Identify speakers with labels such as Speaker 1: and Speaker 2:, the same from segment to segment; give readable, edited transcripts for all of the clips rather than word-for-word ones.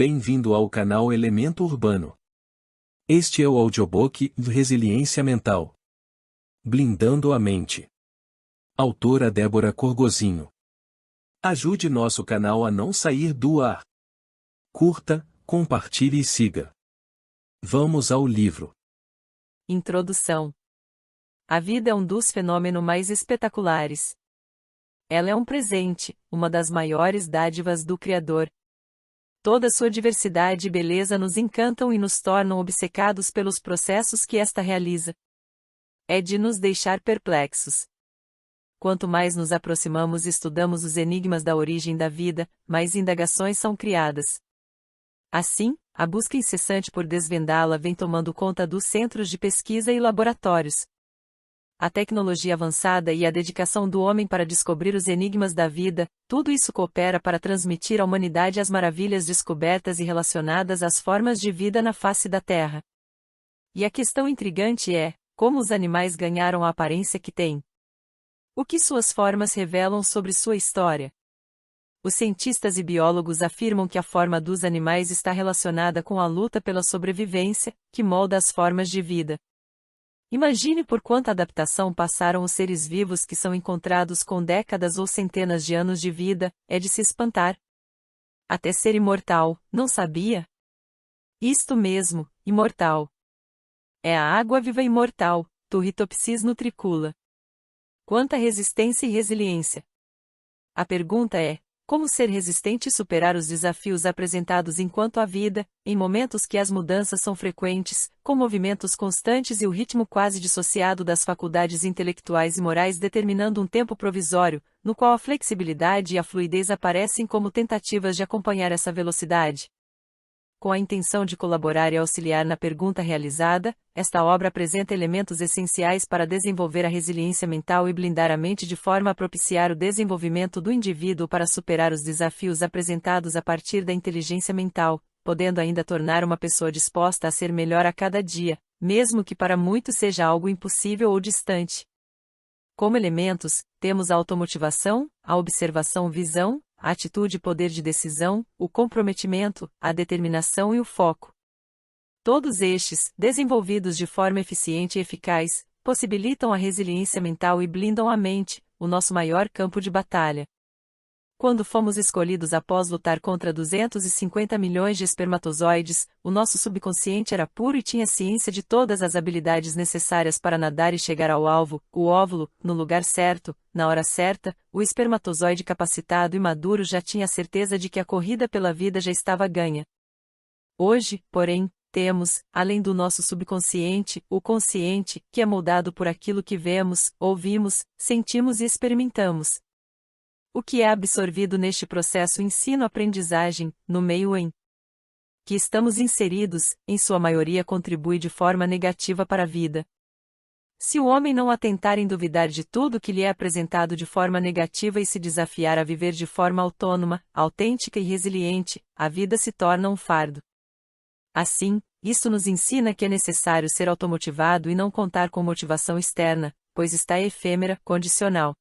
Speaker 1: Bem-vindo ao canal Elemento Urbano. Este é o audiobook Resiliência Mental. Blindando a Mente. Autora Débora Corgozinho. Ajude nosso canal a não sair do ar. Curta, compartilhe e siga. Vamos ao livro.
Speaker 2: Introdução. A vida é um dos fenômenos mais espetaculares. Ela é um presente, uma das maiores dádivas do Criador. Toda sua diversidade e beleza nos encantam e nos tornam obcecados pelos processos que esta realiza. É de nos deixar perplexos. Quanto mais nos aproximamos e estudamos os enigmas da origem da vida, mais indagações são criadas. Assim, a busca incessante por desvendá-la vem tomando conta dos centros de pesquisa e laboratórios. A tecnologia avançada e a dedicação do homem para descobrir os enigmas da vida, tudo isso coopera para transmitir à humanidade as maravilhas descobertas e relacionadas às formas de vida na face da Terra. E a questão intrigante é, como os animais ganharam a aparência que têm? O que suas formas revelam sobre sua história? Os cientistas e biólogos afirmam que a forma dos animais está relacionada com a luta pela sobrevivência, que molda as formas de vida. Imagine por quanta adaptação passaram os seres vivos que são encontrados com décadas ou centenas de anos de vida, é de se espantar. Até ser imortal, não sabia? Isto mesmo, imortal. É a água-viva imortal, Turritopsis nutricula. Quanta resistência e resiliência! A pergunta é, como ser resistente e superar os desafios apresentados enquanto há vida, em momentos que as mudanças são frequentes, com movimentos constantes e o ritmo quase dissociado das faculdades intelectuais e morais determinando um tempo provisório, no qual a flexibilidade e a fluidez aparecem como tentativas de acompanhar essa velocidade? Com a intenção de colaborar e auxiliar na pergunta realizada, esta obra apresenta elementos essenciais para desenvolver a resiliência mental e blindar a mente de forma a propiciar o desenvolvimento do indivíduo para superar os desafios apresentados a partir da inteligência mental, podendo ainda tornar uma pessoa disposta a ser melhor a cada dia, mesmo que para muitos seja algo impossível ou distante. Como elementos, temos a automotivação, a observação-visão, a atitude e poder de decisão, o comprometimento, a determinação e o foco. Todos estes, desenvolvidos de forma eficiente e eficaz, possibilitam a resiliência mental e blindam a mente, o nosso maior campo de batalha. Quando fomos escolhidos após lutar contra 250 milhões de espermatozoides, o nosso subconsciente era puro e tinha ciência de todas as habilidades necessárias para nadar e chegar ao alvo, o óvulo, no lugar certo, na hora certa. O espermatozoide capacitado e maduro já tinha a certeza de que a corrida pela vida já estava ganha. Hoje, porém, temos, além do nosso subconsciente, o consciente, que é moldado por aquilo que vemos, ouvimos, sentimos e experimentamos. O que é absorvido neste processo ensino-aprendizagem, no meio em que estamos inseridos, em sua maioria contribui de forma negativa para a vida. Se o homem não atentar em duvidar de tudo que lhe é apresentado de forma negativa e se desafiar a viver de forma autônoma, autêntica e resiliente, a vida se torna um fardo. Assim, isso nos ensina que é necessário ser automotivado e não contar com motivação externa, pois está efêmera, condicional.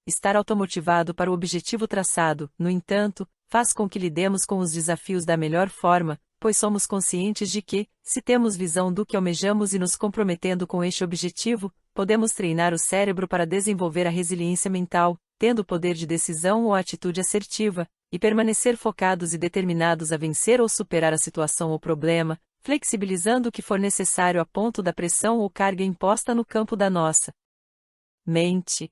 Speaker 2: Estar automotivado para o objetivo traçado, no entanto, faz com que lidemos com os desafios da melhor forma, pois somos conscientes de que, se temos visão do que almejamos e nos comprometendo com este objetivo, podemos treinar o cérebro para desenvolver a resiliência mental, tendo poder de decisão ou atitude assertiva, e permanecer focados e determinados a vencer ou superar a situação ou problema, flexibilizando o que for necessário a ponto da pressão ou carga imposta no campo da nossa mente.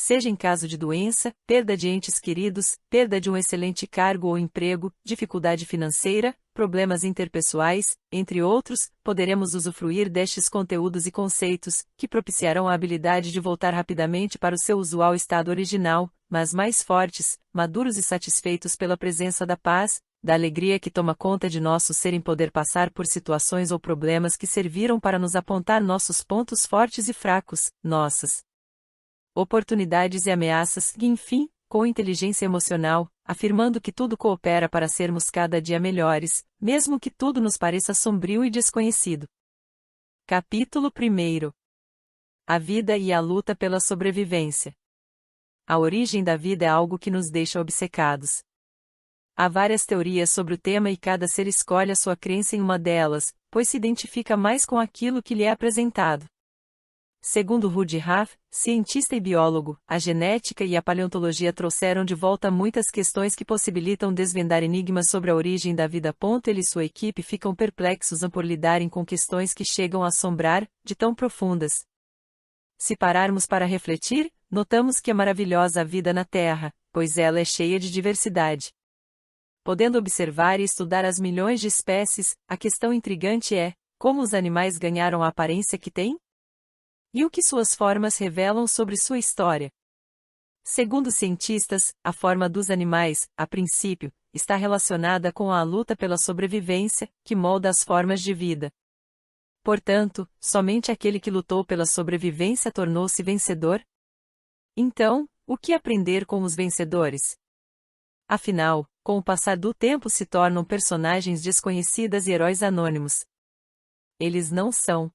Speaker 2: Seja em caso de doença, perda de entes queridos, perda de um excelente cargo ou emprego, dificuldade financeira, problemas interpessoais, entre outros, poderemos usufruir destes conteúdos e conceitos, que propiciarão a habilidade de voltar rapidamente para o seu usual estado original, mas mais fortes, maduros e satisfeitos pela presença da paz, da alegria que toma conta de nosso ser em poder passar por situações ou problemas que serviram para nos apontar nossos pontos fortes e fracos, nossas oportunidades e ameaças, e enfim, com inteligência emocional, afirmando que tudo coopera para sermos cada dia melhores, mesmo que tudo nos pareça sombrio e desconhecido. Capítulo 1. A vida e a luta pela sobrevivência. A origem da vida é algo que nos deixa obcecados. Há várias teorias sobre o tema e cada ser escolhe a sua crença em uma delas, pois se identifica mais com aquilo que lhe é apresentado. Segundo Rudy Raff, cientista e biólogo, a genética e a paleontologia trouxeram de volta muitas questões que possibilitam desvendar enigmas sobre a origem da vida. Ele e sua equipe ficam perplexos por lidarem com questões que chegam a assombrar, de tão profundas. Se pararmos para refletir, notamos que é maravilhosa a vida na Terra, pois ela é cheia de diversidade. Podendo observar e estudar as milhões de espécies, a questão intrigante é: como os animais ganharam a aparência que têm? E o que suas formas revelam sobre sua história? Segundo cientistas, a forma dos animais, a princípio, está relacionada com a luta pela sobrevivência, que molda as formas de vida. Portanto, somente aquele que lutou pela sobrevivência tornou-se vencedor? Então, o que aprender com os vencedores? Afinal, com o passar do tempo se tornam personagens desconhecidas e heróis anônimos. Eles não são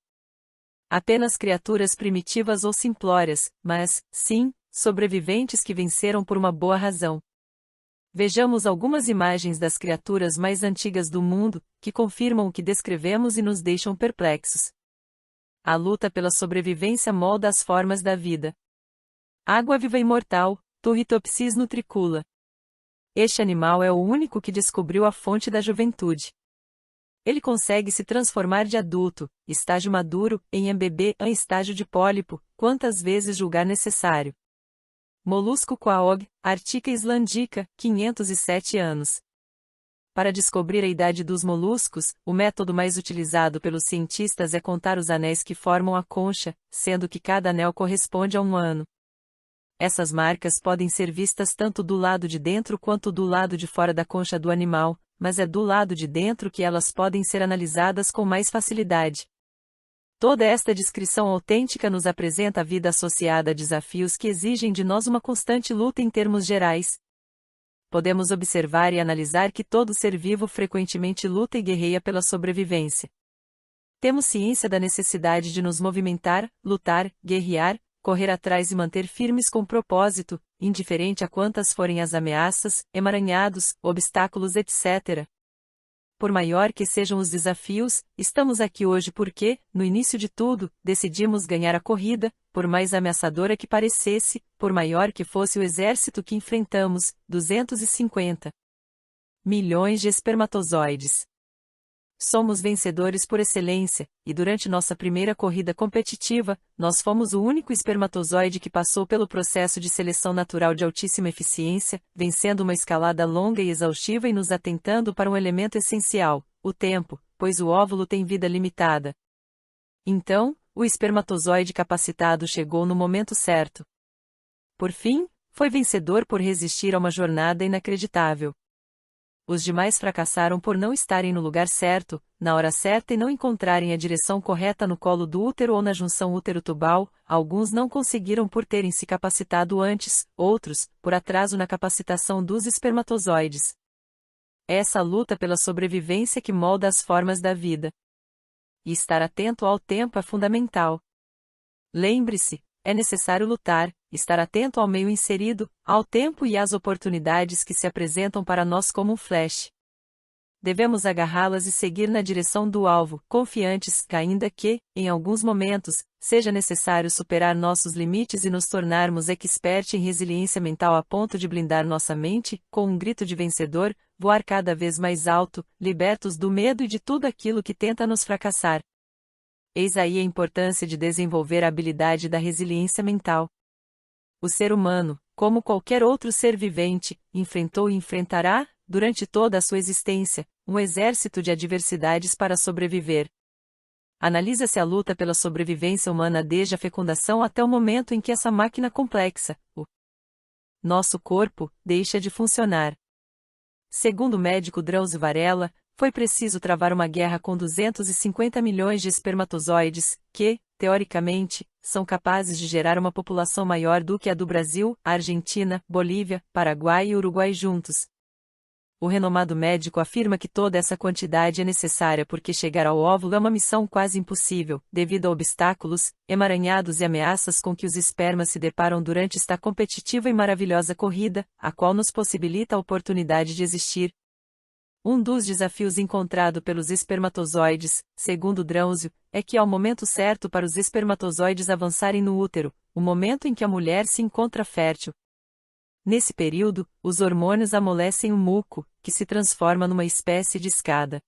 Speaker 2: apenas criaturas primitivas ou simplórias, mas, sim, sobreviventes que venceram por uma boa razão. Vejamos algumas imagens das criaturas mais antigas do mundo, que confirmam o que descrevemos e nos deixam perplexos. A luta pela sobrevivência molda as formas da vida. Água-viva imortal, Turritopsis nutricula. Este animal é o único que descobriu a fonte da juventude. Ele consegue se transformar de adulto, estágio maduro, em bebê em estágio de pólipo, quantas vezes julgar necessário. Molusco Quaoog, Artica islandica, 507 anos. Para descobrir a idade dos moluscos, o método mais utilizado pelos cientistas é contar os anéis que formam a concha, sendo que cada anel corresponde a um ano. Essas marcas podem ser vistas tanto do lado de dentro quanto do lado de fora da concha do animal, mas é do lado de dentro que elas podem ser analisadas com mais facilidade. Toda esta descrição autêntica nos apresenta a vida associada a desafios que exigem de nós uma constante luta em termos gerais. Podemos observar e analisar que todo ser vivo frequentemente luta e guerreia pela sobrevivência. Temos ciência da necessidade de nos movimentar, lutar, guerrear, correr atrás e manter firmes com propósito, indiferente a quantas forem as ameaças, emaranhados, obstáculos, etc. Por maior que sejam os desafios, estamos aqui hoje porque, no início de tudo, decidimos ganhar a corrida, por mais ameaçadora que parecesse, por maior que fosse o exército que enfrentamos, 250 milhões de espermatozoides. Somos vencedores por excelência, e durante nossa primeira corrida competitiva, nós fomos o único espermatozoide que passou pelo processo de seleção natural de altíssima eficiência, vencendo uma escalada longa e exaustiva e nos atentando para um elemento essencial, o tempo, pois o óvulo tem vida limitada. Então, o espermatozoide capacitado chegou no momento certo. Por fim, foi vencedor por resistir a uma jornada inacreditável. Os demais fracassaram por não estarem no lugar certo, na hora certa e não encontrarem a direção correta no colo do útero ou na junção útero-tubal, alguns não conseguiram por terem se capacitado antes, outros, por atraso na capacitação dos espermatozoides. É essa luta pela sobrevivência que molda as formas da vida. E estar atento ao tempo é fundamental. Lembre-se, é necessário lutar, estar atento ao meio inserido, ao tempo e às oportunidades que se apresentam para nós como um flash. Devemos agarrá-las e seguir na direção do alvo, confiantes, ainda que, em alguns momentos, seja necessário superar nossos limites e nos tornarmos expert em resiliência mental a ponto de blindar nossa mente, com um grito de vencedor, voar cada vez mais alto, libertos do medo e de tudo aquilo que tenta nos fracassar. Eis aí a importância de desenvolver a habilidade da resiliência mental. O ser humano, como qualquer outro ser vivente, enfrentou e enfrentará, durante toda a sua existência, um exército de adversidades para sobreviver. Analisa-se a luta pela sobrevivência humana desde a fecundação até o momento em que essa máquina complexa, o nosso corpo, deixa de funcionar. Segundo o médico Drauzio Varela, foi preciso travar uma guerra com 250 milhões de espermatozoides, que, teoricamente, são capazes de gerar uma população maior do que a do Brasil, Argentina, Bolívia, Paraguai e Uruguai juntos. O renomado médico afirma que toda essa quantidade é necessária porque chegar ao óvulo é uma missão quase impossível, devido a obstáculos, emaranhados e ameaças com que os espermas se deparam durante esta competitiva e maravilhosa corrida, a qual nos possibilita a oportunidade de existir. Um dos desafios encontrado pelos espermatozoides, segundo Drauzio, é que ao momento certo para os espermatozoides avançarem no útero, o momento em que a mulher se encontra fértil. Nesse período, os hormônios amolecem o muco, que se transforma numa espécie de escada.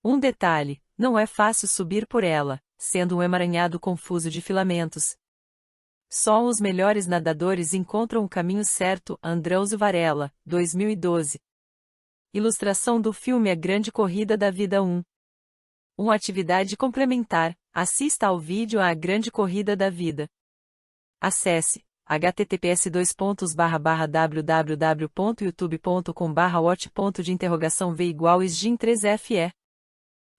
Speaker 2: Um detalhe, não é fácil subir por ela, sendo um emaranhado confuso de filamentos. Só os melhores nadadores encontram o caminho certo. Drauzio Varela, 2012. Ilustração do filme A Grande Corrida da Vida 1. Uma atividade complementar, assista ao vídeo A Grande Corrida da Vida. Acesse https://www.youtube.com/watch.v=sgin3fe.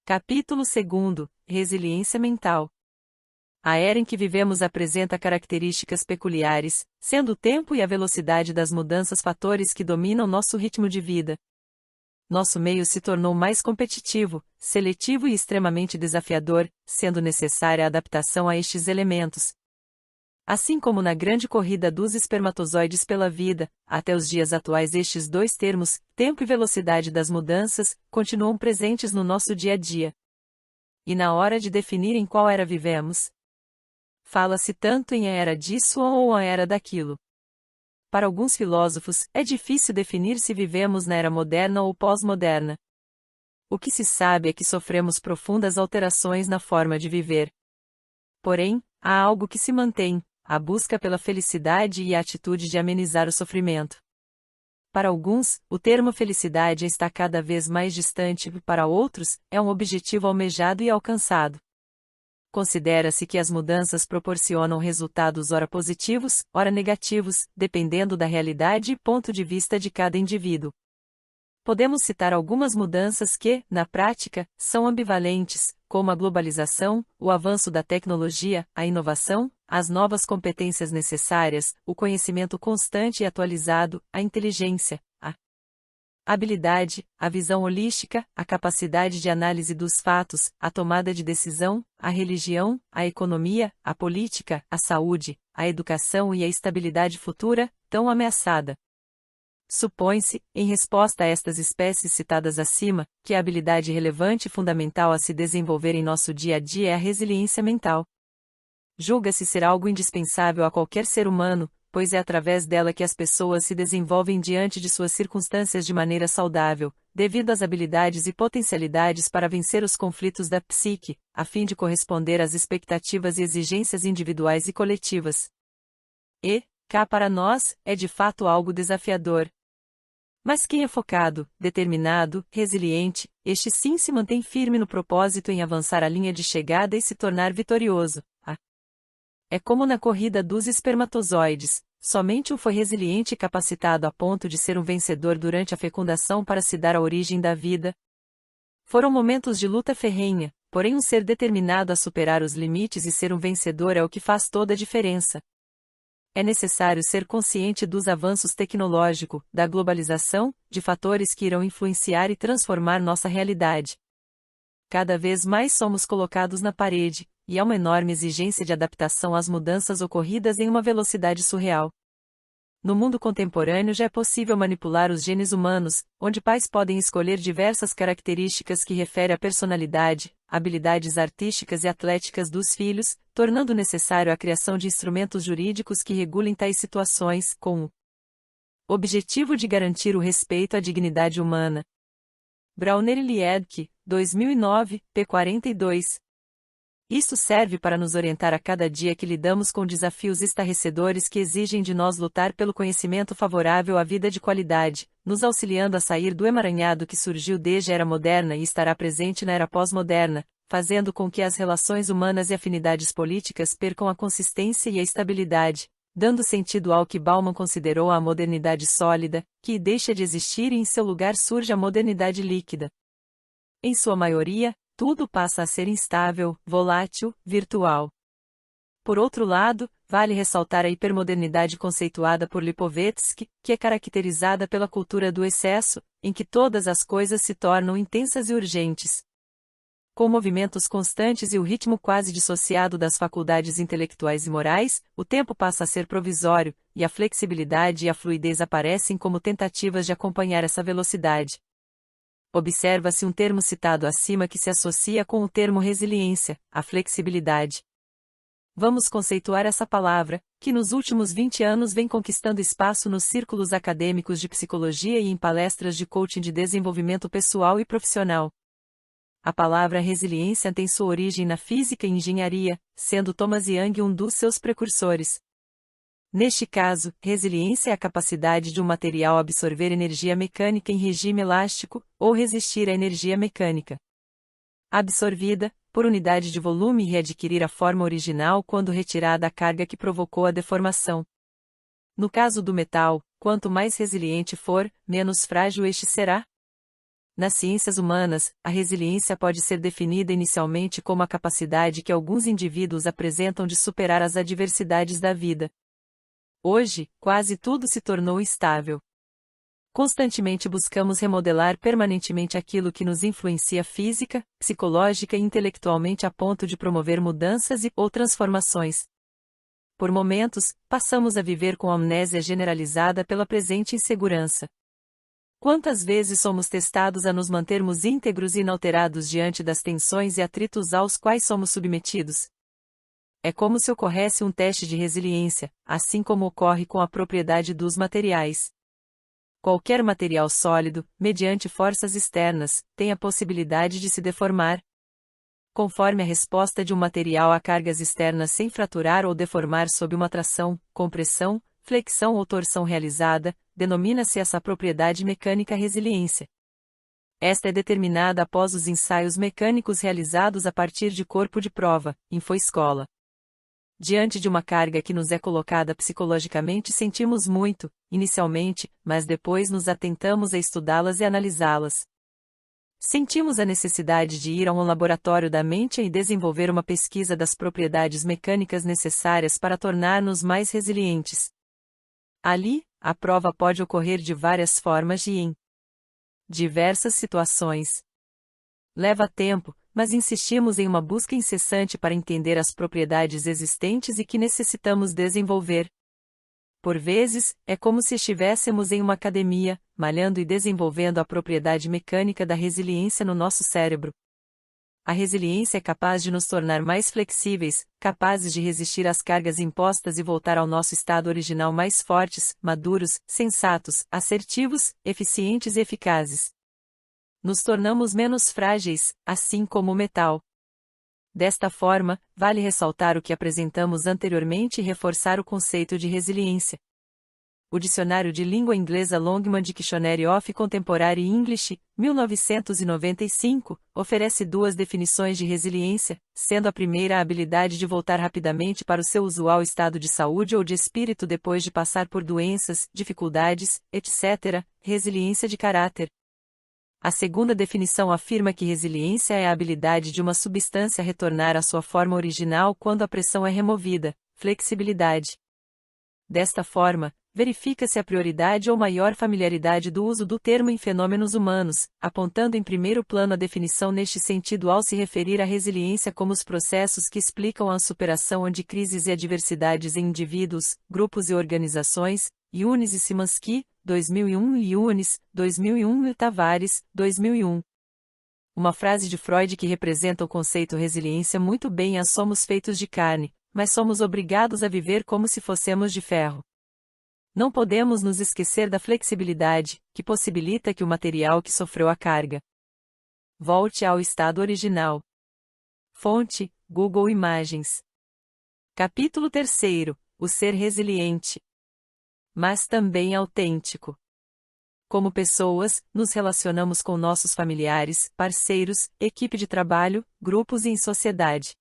Speaker 2: Capítulo 2. Resiliência mental. A era em que vivemos apresenta características peculiares, sendo o tempo e a velocidade das mudanças fatores que dominam nosso ritmo de vida. Nosso meio se tornou mais competitivo, seletivo e extremamente desafiador, sendo necessária a adaptação a estes elementos. Assim como na grande corrida dos espermatozoides pela vida, até os dias atuais estes dois termos, tempo e velocidade das mudanças, continuam presentes no nosso dia a dia. E na hora de definir em qual era vivemos, fala-se tanto em a era disso ou a era daquilo. Para alguns filósofos, é difícil definir se vivemos na era moderna ou pós-moderna. O que se sabe é que sofremos profundas alterações na forma de viver. Porém, há algo que se mantém: a busca pela felicidade e a atitude de amenizar o sofrimento. Para alguns, o termo felicidade está cada vez mais distante, para outros, é um objetivo almejado e alcançado. Considera-se que as mudanças proporcionam resultados ora positivos, ora negativos, dependendo da realidade e ponto de vista de cada indivíduo. Podemos citar algumas mudanças que, na prática, são ambivalentes, como a globalização, o avanço da tecnologia, a inovação, as novas competências necessárias, o conhecimento constante e atualizado, a inteligência, a habilidade, a visão holística, a capacidade de análise dos fatos, a tomada de decisão, a religião, a economia, a política, a saúde, a educação e a estabilidade futura, tão ameaçada. Supõe-se, em resposta a estas espécies citadas acima, que a habilidade relevante e fundamental a se desenvolver em nosso dia a dia é a resiliência mental. Julga-se ser algo indispensável a qualquer ser humano, pois é através dela que as pessoas se desenvolvem diante de suas circunstâncias de maneira saudável, devido às habilidades e potencialidades para vencer os conflitos da psique, a fim de corresponder às expectativas e exigências individuais e coletivas. E, cá para nós, é de fato algo desafiador. Mas quem é focado, determinado, resiliente, este sim se mantém firme no propósito em avançar a linha de chegada e se tornar vitorioso. É como na corrida dos espermatozoides, somente um foi resiliente e capacitado a ponto de ser um vencedor durante a fecundação para se dar a origem da vida. Foram momentos de luta ferrenha, porém um ser determinado a superar os limites e ser um vencedor é o que faz toda a diferença. É necessário ser consciente dos avanços tecnológicos, da globalização, de fatores que irão influenciar e transformar nossa realidade. Cada vez mais somos colocados na parede, e há uma enorme exigência de adaptação às mudanças ocorridas em uma velocidade surreal. No mundo contemporâneo já é possível manipular os genes humanos, onde pais podem escolher diversas características que referem à personalidade, habilidades artísticas e atléticas dos filhos, tornando necessário a criação de instrumentos jurídicos que regulem tais situações, com o objetivo de garantir o respeito à dignidade humana. Brauner e Liedtke, 2009, p. 42. Isto serve para nos orientar a cada dia que lidamos com desafios estarrecedores que exigem de nós lutar pelo conhecimento favorável à vida de qualidade, nos auxiliando a sair do emaranhado que surgiu desde a era moderna e estará presente na era pós-moderna, fazendo com que as relações humanas e afinidades políticas percam a consistência e a estabilidade, dando sentido ao que Bauman considerou a modernidade sólida, que deixa de existir e em seu lugar surge a modernidade líquida. Em sua maioria, tudo passa a ser instável, volátil, virtual. Por outro lado, vale ressaltar a hipermodernidade conceituada por Lipovetsky, que é caracterizada pela cultura do excesso, em que todas as coisas se tornam intensas e urgentes. Com movimentos constantes e o ritmo quase dissociado das faculdades intelectuais e morais, o tempo passa a ser provisório, e a flexibilidade e a fluidez aparecem como tentativas de acompanhar essa velocidade. Observa-se um termo citado acima que se associa com o termo resiliência, a flexibilidade. Vamos conceituar essa palavra, que nos últimos 20 anos vem conquistando espaço nos círculos acadêmicos de psicologia e em palestras de coaching de desenvolvimento pessoal e profissional. A palavra resiliência tem sua origem na física e engenharia, sendo Thomas Young um dos seus precursores. Neste caso, resiliência é a capacidade de um material absorver energia mecânica em regime elástico, ou resistir à energia mecânica absorvida, por unidade de volume e readquirir a forma original quando retirada a carga que provocou a deformação. No caso do metal, quanto mais resiliente for, menos frágil este será. Nas ciências humanas, a resiliência pode ser definida inicialmente como a capacidade que alguns indivíduos apresentam de superar as adversidades da vida. Hoje, quase tudo se tornou instável. Constantemente buscamos remodelar permanentemente aquilo que nos influencia física, psicológica e intelectualmente a ponto de promover mudanças ou transformações. Por momentos, passamos a viver com amnésia generalizada pela presente insegurança. Quantas vezes somos testados a nos mantermos íntegros e inalterados diante das tensões e atritos aos quais somos submetidos? É como se ocorresse um teste de resiliência, assim como ocorre com a propriedade dos materiais. Qualquer material sólido, mediante forças externas, tem a possibilidade de se deformar. Conforme a resposta de um material a cargas externas sem fraturar ou deformar sob uma tração, compressão, flexão ou torção realizada, denomina-se essa propriedade mecânica resiliência. Esta é determinada após os ensaios mecânicos realizados a partir de corpo de prova, infoescola. Diante de uma carga que nos é colocada psicologicamente sentimos muito, inicialmente, mas depois nos atentamos a estudá-las e analisá-las. Sentimos a necessidade de ir a um laboratório da mente e desenvolver uma pesquisa das propriedades mecânicas necessárias para tornar-nos mais resilientes. Ali, a prova pode ocorrer de várias formas e em diversas situações. Leva tempo, mas insistimos em uma busca incessante para entender as propriedades existentes e que necessitamos desenvolver. Por vezes, é como se estivéssemos em uma academia, malhando e desenvolvendo a propriedade mecânica da resiliência no nosso cérebro. A resiliência é capaz de nos tornar mais flexíveis, capazes de resistir às cargas impostas e voltar ao nosso estado original mais fortes, maduros, sensatos, assertivos, eficientes e eficazes. Nos tornamos menos frágeis, assim como o metal. Desta forma, vale ressaltar o que apresentamos anteriormente e reforçar o conceito de resiliência. O Dicionário de Língua Inglesa Longman Dictionary of Contemporary English, 1995, oferece duas definições de resiliência, sendo a primeira a habilidade de voltar rapidamente para o seu usual estado de saúde ou de espírito depois de passar por doenças, dificuldades, etc., resiliência de caráter. A segunda definição afirma que resiliência é a habilidade de uma substância retornar à sua forma original quando a pressão é removida, flexibilidade. Desta forma, verifica-se a prioridade ou maior familiaridade do uso do termo em fenômenos humanos, apontando em primeiro plano a definição neste sentido ao se referir à resiliência como os processos que explicam a superação de crises e adversidades em indivíduos, grupos e organizações, Yunis e Simansky, 2001 e Yunis, 2001 e Tavares, 2001. Uma frase de Freud que representa o conceito resiliência muito bem é: somos feitos de carne, mas somos obrigados a viver como se fôssemos de ferro. Não podemos nos esquecer da flexibilidade, que possibilita que o material que sofreu a carga volte ao estado original. Fonte: Google Imagens. Capítulo 3. O ser resiliente. Mas também autêntico. Como pessoas, nos relacionamos com nossos familiares, parceiros, equipe de trabalho, grupos e em sociedade.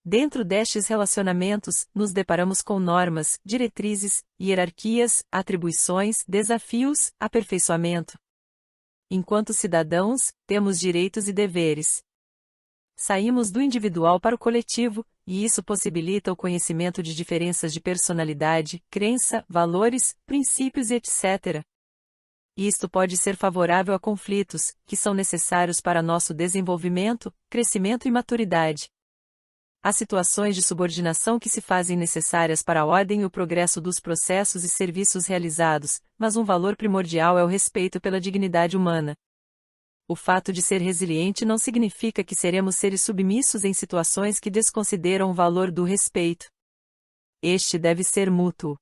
Speaker 2: Dentro destes relacionamentos, nos deparamos com normas, diretrizes, hierarquias, atribuições, desafios, aperfeiçoamento. Enquanto cidadãos, temos direitos e deveres. Saímos do individual para o coletivo, e isso possibilita o conhecimento de diferenças de personalidade, crença, valores, princípios e etc. Isto pode ser favorável a conflitos, que são necessários para nosso desenvolvimento, crescimento e maturidade. Há situações de subordinação que se fazem necessárias para a ordem e o progresso dos processos e serviços realizados, mas um valor primordial é o respeito pela dignidade humana. O fato de ser resiliente não significa que seremos seres submissos em situações que desconsideram o valor do respeito. Este deve ser mútuo.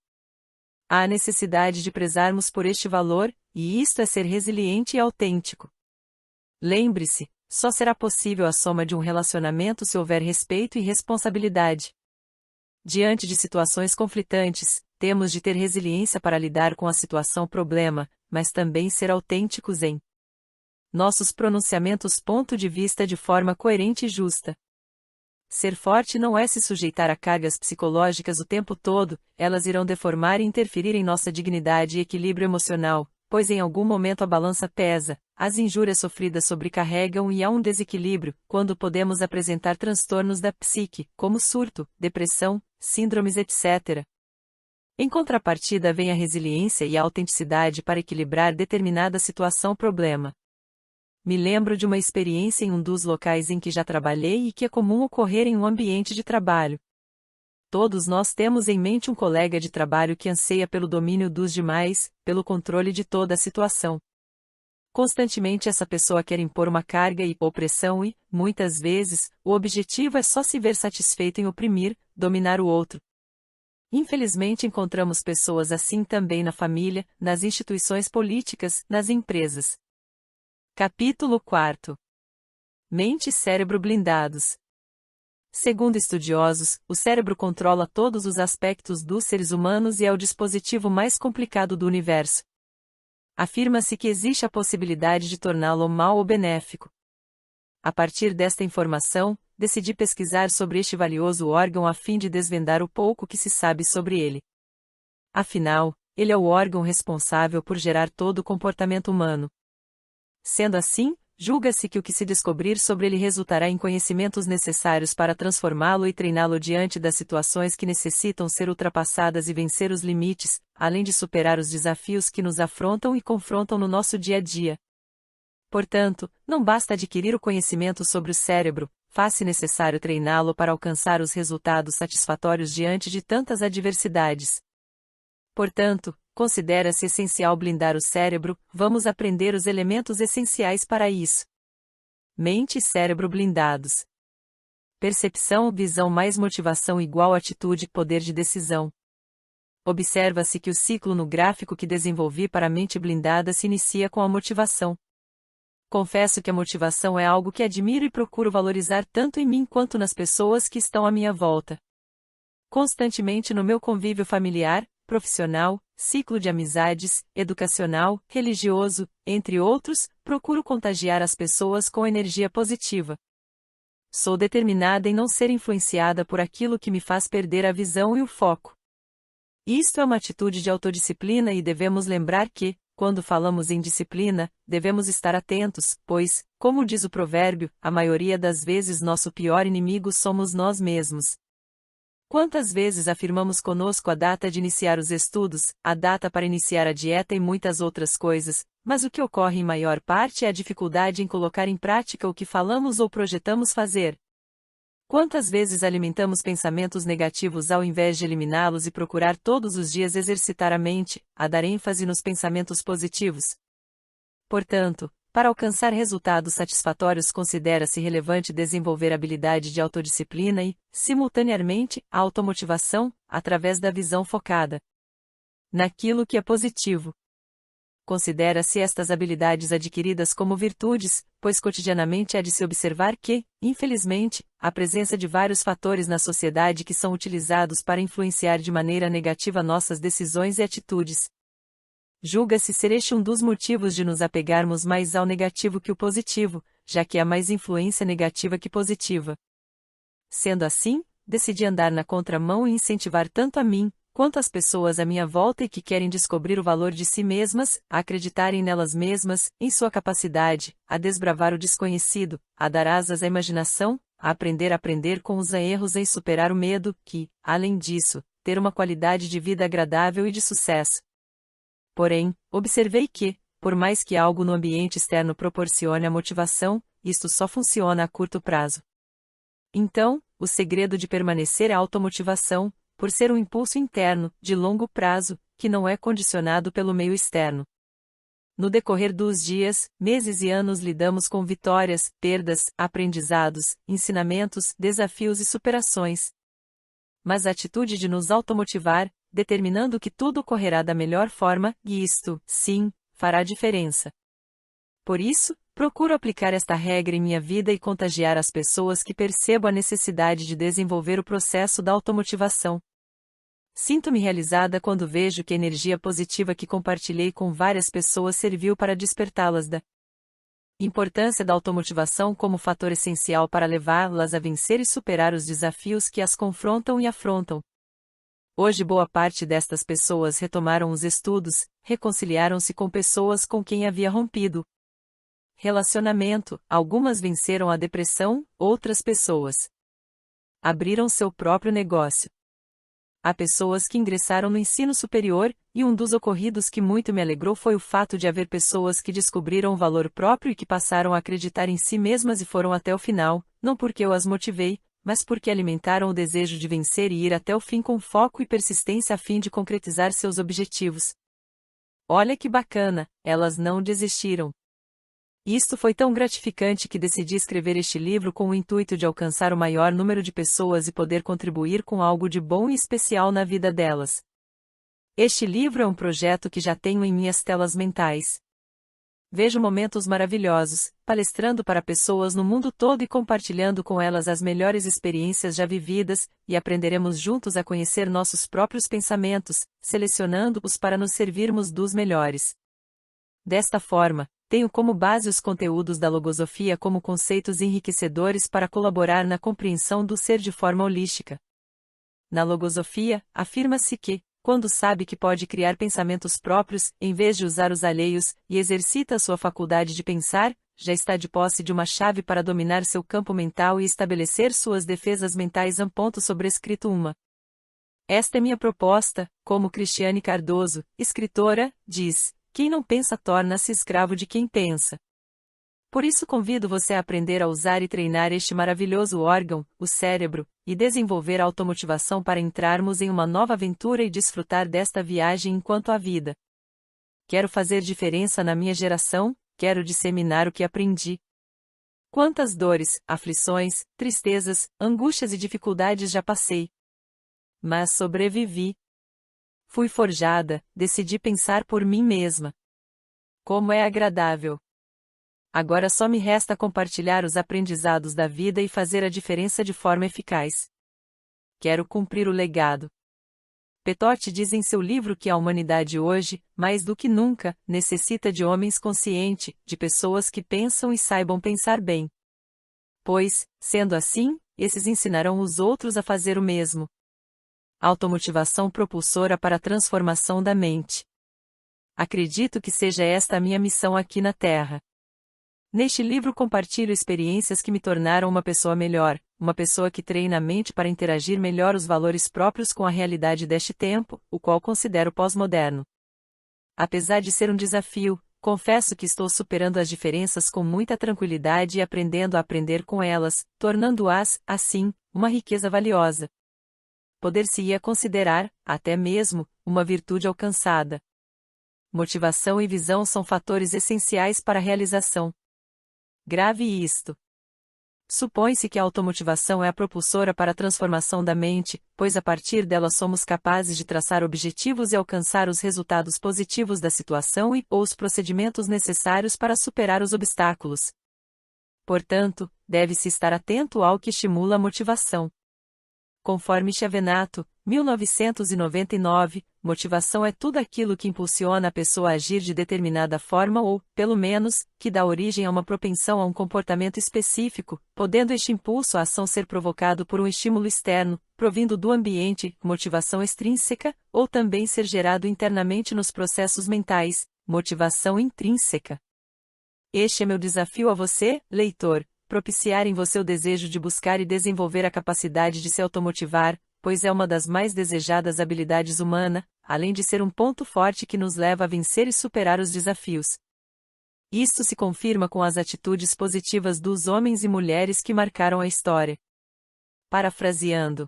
Speaker 2: Há a necessidade de prezarmos por este valor, e isto é ser resiliente e autêntico. Lembre-se, só será possível a soma de um relacionamento se houver respeito e responsabilidade. Diante de situações conflitantes, temos de ter resiliência para lidar com a situação-problema, mas também ser autênticos em nossos pronunciamentos. Ponto de vista de forma coerente e justa. Ser forte não é se sujeitar a cargas psicológicas o tempo todo, elas irão deformar e interferir em nossa dignidade e equilíbrio emocional, pois em algum momento a balança pesa, as injúrias sofridas sobrecarregam e há um desequilíbrio, quando podemos apresentar transtornos da psique, como surto, depressão, síndromes etc. Em contrapartida vem a resiliência e a autenticidade para equilibrar determinada situação-problema. Me lembro de uma experiência em um dos locais em que já trabalhei e que é comum ocorrer em um ambiente de trabalho. Todos nós temos em mente um colega de trabalho que anseia pelo domínio dos demais, pelo controle de toda a situação. Constantemente essa pessoa quer impor uma carga e opressão e, muitas vezes, o objetivo é só se ver satisfeito em oprimir, dominar o outro. Infelizmente encontramos pessoas assim também na família, nas instituições políticas, nas empresas. Capítulo 4. Mente e cérebro blindados. Segundo estudiosos, o cérebro controla todos os aspectos dos seres humanos e é o dispositivo mais complicado do universo. Afirma-se que existe a possibilidade de torná-lo mal ou benéfico. A partir desta informação, decidi pesquisar sobre este valioso órgão a fim de desvendar o pouco que se sabe sobre ele. Afinal, ele é o órgão responsável por gerar todo o comportamento humano. Sendo assim, julga-se que o que se descobrir sobre ele resultará em conhecimentos necessários para transformá-lo e treiná-lo diante das situações que necessitam ser ultrapassadas e vencer os limites, além de superar os desafios que nos afrontam e confrontam no nosso dia a dia. Portanto, não basta adquirir o conhecimento sobre o cérebro, faz-se necessário treiná-lo para alcançar os resultados satisfatórios diante de tantas adversidades. Portanto, considera-se essencial blindar o cérebro, vamos aprender os elementos essenciais para isso. Mente e cérebro blindados. Percepção, visão mais motivação igual atitude, poder de decisão. Observa-se que o ciclo no gráfico que desenvolvi para a mente blindada se inicia com a motivação. Confesso que a motivação é algo que admiro e procuro valorizar tanto em mim quanto nas pessoas que estão à minha volta. Constantemente no meu convívio familiar, profissional, ciclo de amizades, educacional, religioso, entre outros, procuro contagiar as pessoas com energia positiva. Sou determinada em não ser influenciada por aquilo que me faz perder a visão e o foco. Isto é uma atitude de autodisciplina e devemos lembrar que, quando falamos em disciplina, devemos estar atentos, pois, como diz o provérbio, a maioria das vezes nosso pior inimigo somos nós mesmos. Quantas vezes afirmamos conosco a data de iniciar os estudos, a data para iniciar a dieta e muitas outras coisas, mas o que ocorre em maior parte é a dificuldade em colocar em prática o que falamos ou projetamos fazer. Quantas vezes alimentamos pensamentos negativos ao invés de eliminá-los e procurar todos os dias exercitar a mente, a dar ênfase nos pensamentos positivos? Portanto, para alcançar resultados satisfatórios considera-se relevante desenvolver a habilidade de autodisciplina e, simultaneamente, a automotivação, através da visão focada naquilo que é positivo. Considera-se estas habilidades adquiridas como virtudes, pois cotidianamente é de se observar que, infelizmente, há presença de vários fatores na sociedade que são utilizados para influenciar de maneira negativa nossas decisões e atitudes. Julga-se ser este um dos motivos de nos apegarmos mais ao negativo que o positivo, já que há mais influência negativa que positiva. Sendo assim, decidi andar na contramão e incentivar tanto a mim, quanto as pessoas à minha volta e que querem descobrir o valor de si mesmas, a acreditarem nelas mesmas, em sua capacidade, a desbravar o desconhecido, a dar asas à imaginação, a aprender com os erros e superar o medo, que, além disso, ter uma qualidade de vida agradável e de sucesso. Porém, observei que, por mais que algo no ambiente externo proporcione a motivação, isto só funciona a curto prazo. Então, o segredo de permanecer é a automotivação, por ser um impulso interno, de longo prazo, que não é condicionado pelo meio externo. No decorrer dos dias, meses e anos lidamos com vitórias, perdas, aprendizados, ensinamentos, desafios e superações. Mas a atitude de nos automotivar, determinando que tudo ocorrerá da melhor forma, e isto, sim, fará diferença. Por isso, procuro aplicar esta regra em minha vida e contagiar as pessoas que percebo a necessidade de desenvolver o processo da automotivação. Sinto-me realizada quando vejo que a energia positiva que compartilhei com várias pessoas serviu para despertá-las da importância da automotivação como fator essencial para levá-las a vencer e superar os desafios que as confrontam e afrontam. Hoje boa parte destas pessoas retomaram os estudos, reconciliaram-se com pessoas com quem havia rompido relacionamento, algumas venceram a depressão, outras pessoas abriram seu próprio negócio. Há pessoas que ingressaram no ensino superior, e um dos ocorridos que muito me alegrou foi o fato de haver pessoas que descobriram o valor próprio e que passaram a acreditar em si mesmas e foram até o final, não porque eu as motivei, mas porque alimentaram o desejo de vencer e ir até o fim com foco e persistência a fim de concretizar seus objetivos. Olha que bacana, elas não desistiram. Isto foi tão gratificante que decidi escrever este livro com o intuito de alcançar o maior número de pessoas e poder contribuir com algo de bom e especial na vida delas. Este livro é um projeto que já tenho em minhas telas mentais. Vejo momentos maravilhosos, palestrando para pessoas no mundo todo e compartilhando com elas as melhores experiências já vividas, e aprenderemos juntos a conhecer nossos próprios pensamentos, selecionando-os para nos servirmos dos melhores. Desta forma, tenho como base os conteúdos da logosofia como conceitos enriquecedores para colaborar na compreensão do ser de forma holística. Na logosofia, afirma-se que, quando sabe que pode criar pensamentos próprios, em vez de usar os alheios, e exercita a sua faculdade de pensar, já está de posse de uma chave para dominar seu campo mental e estabelecer suas defesas mentais. Sobrescrito 1. Esta é minha proposta, como Cristiane Cardoso, escritora, diz: quem não pensa torna-se escravo de quem pensa. Por isso convido você a aprender a usar e treinar este maravilhoso órgão, o cérebro, e desenvolver a automotivação para entrarmos em uma nova aventura e desfrutar desta viagem enquanto há vida. Quero fazer diferença na minha geração, quero disseminar o que aprendi. Quantas dores, aflições, tristezas, angústias e dificuldades já passei. Mas sobrevivi. Fui forjada, decidi pensar por mim mesma. Como é agradável! Agora só me resta compartilhar os aprendizados da vida e fazer a diferença de forma eficaz. Quero cumprir o legado. Petote diz em seu livro que a humanidade hoje, mais do que nunca, necessita de homens conscientes, de pessoas que pensam e saibam pensar bem. Pois, sendo assim, esses ensinarão os outros a fazer o mesmo. Automotivação propulsora para a transformação da mente. Acredito que seja esta a minha missão aqui na Terra. Neste livro compartilho experiências que me tornaram uma pessoa melhor, uma pessoa que treina a mente para interagir melhor os valores próprios com a realidade deste tempo, o qual considero pós-moderno. Apesar de ser um desafio, confesso que estou superando as diferenças com muita tranquilidade e aprendendo a aprender com elas, tornando-as, assim, uma riqueza valiosa. Poder-se-ia considerar, até mesmo, uma virtude alcançada. Motivação e visão são fatores essenciais para a realização. Grave isto. Supõe-se que a automotivação é a propulsora para a transformação da mente, pois a partir dela somos capazes de traçar objetivos e alcançar os resultados positivos da situação ou os procedimentos necessários para superar os obstáculos. Portanto, deve-se estar atento ao que estimula a motivação. Conforme Chiavenato, 1999, motivação é tudo aquilo que impulsiona a pessoa a agir de determinada forma ou, pelo menos, que dá origem a uma propensão a um comportamento específico, podendo este impulso à ação ser provocado por um estímulo externo, provindo do ambiente, motivação extrínseca, ou também ser gerado internamente nos processos mentais, motivação intrínseca. Este é meu desafio a você, leitor. propiciar em você o desejo de buscar e desenvolver a capacidade de se automotivar, pois é uma das mais desejadas habilidades humanas, além de ser um ponto forte que nos leva a vencer e superar os desafios. Isto se confirma com as atitudes positivas dos homens e mulheres que marcaram a história. Parafraseando: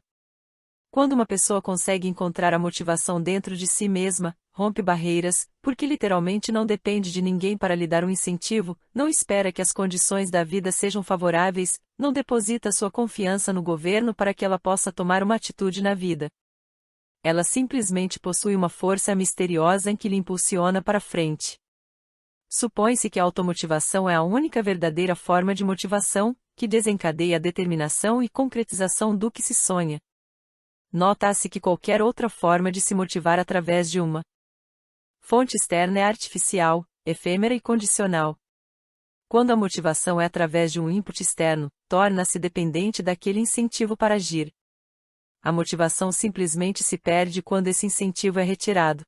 Speaker 2: quando uma pessoa consegue encontrar a motivação dentro de si mesma, rompe barreiras, porque literalmente não depende de ninguém para lhe dar um incentivo, não espera que as condições da vida sejam favoráveis, não deposita sua confiança no governo para que ela possa tomar uma atitude na vida. Ela simplesmente possui uma força misteriosa em que lhe impulsiona para frente. Supõe-se que a automotivação é a única verdadeira forma de motivação, que desencadeia a determinação e concretização do que se sonha. Nota-se que qualquer outra forma de se motivar através de uma fonte externa é artificial, efêmera e condicional. Quando a motivação é através de um input externo, torna-se dependente daquele incentivo para agir. A motivação simplesmente se perde quando esse incentivo é retirado.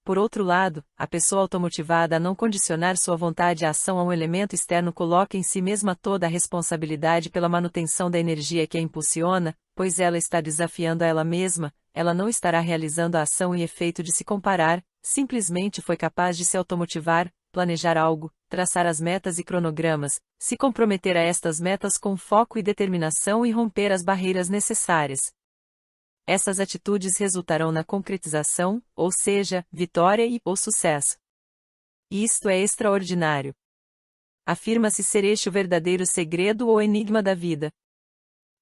Speaker 2: Por outro lado, a pessoa automotivada a não condicionar sua vontade à ação a um elemento externo coloca em si mesma toda a responsabilidade pela manutenção da energia que a impulsiona, pois ela está desafiando a ela mesma, ela não estará realizando a ação e efeito de se comparar, simplesmente foi capaz de se automotivar, planejar algo, traçar as metas e cronogramas, se comprometer a estas metas com foco e determinação e romper as barreiras necessárias. Essas atitudes resultarão na concretização, ou seja, vitória ou sucesso. Isto é extraordinário. Afirma-se ser este o verdadeiro segredo ou enigma da vida.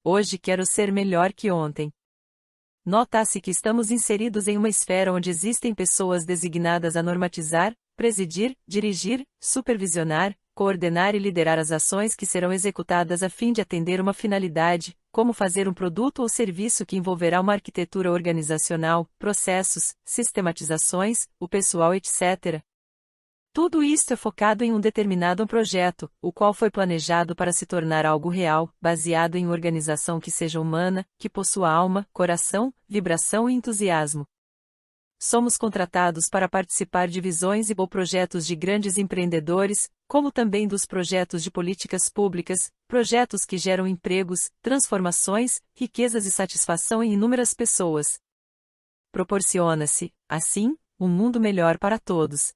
Speaker 2: Hoje quero ser melhor que ontem. Nota-se que estamos inseridos em uma esfera onde existem pessoas designadas a normatizar, presidir, dirigir, supervisionar, coordenar e liderar as ações que serão executadas a fim de atender uma finalidade, como fazer um produto ou serviço que envolverá uma arquitetura organizacional, processos, sistematizações, o pessoal, etc. Tudo isto é focado em um determinado projeto, o qual foi planejado para se tornar algo real, baseado em organização que seja humana, que possua alma, coração, vibração e entusiasmo. Somos contratados para participar de visões ou projetos de grandes empreendedores, como também dos projetos de políticas públicas, projetos que geram empregos, transformações, riquezas e satisfação em inúmeras pessoas. Proporciona-se, assim, um mundo melhor para todos.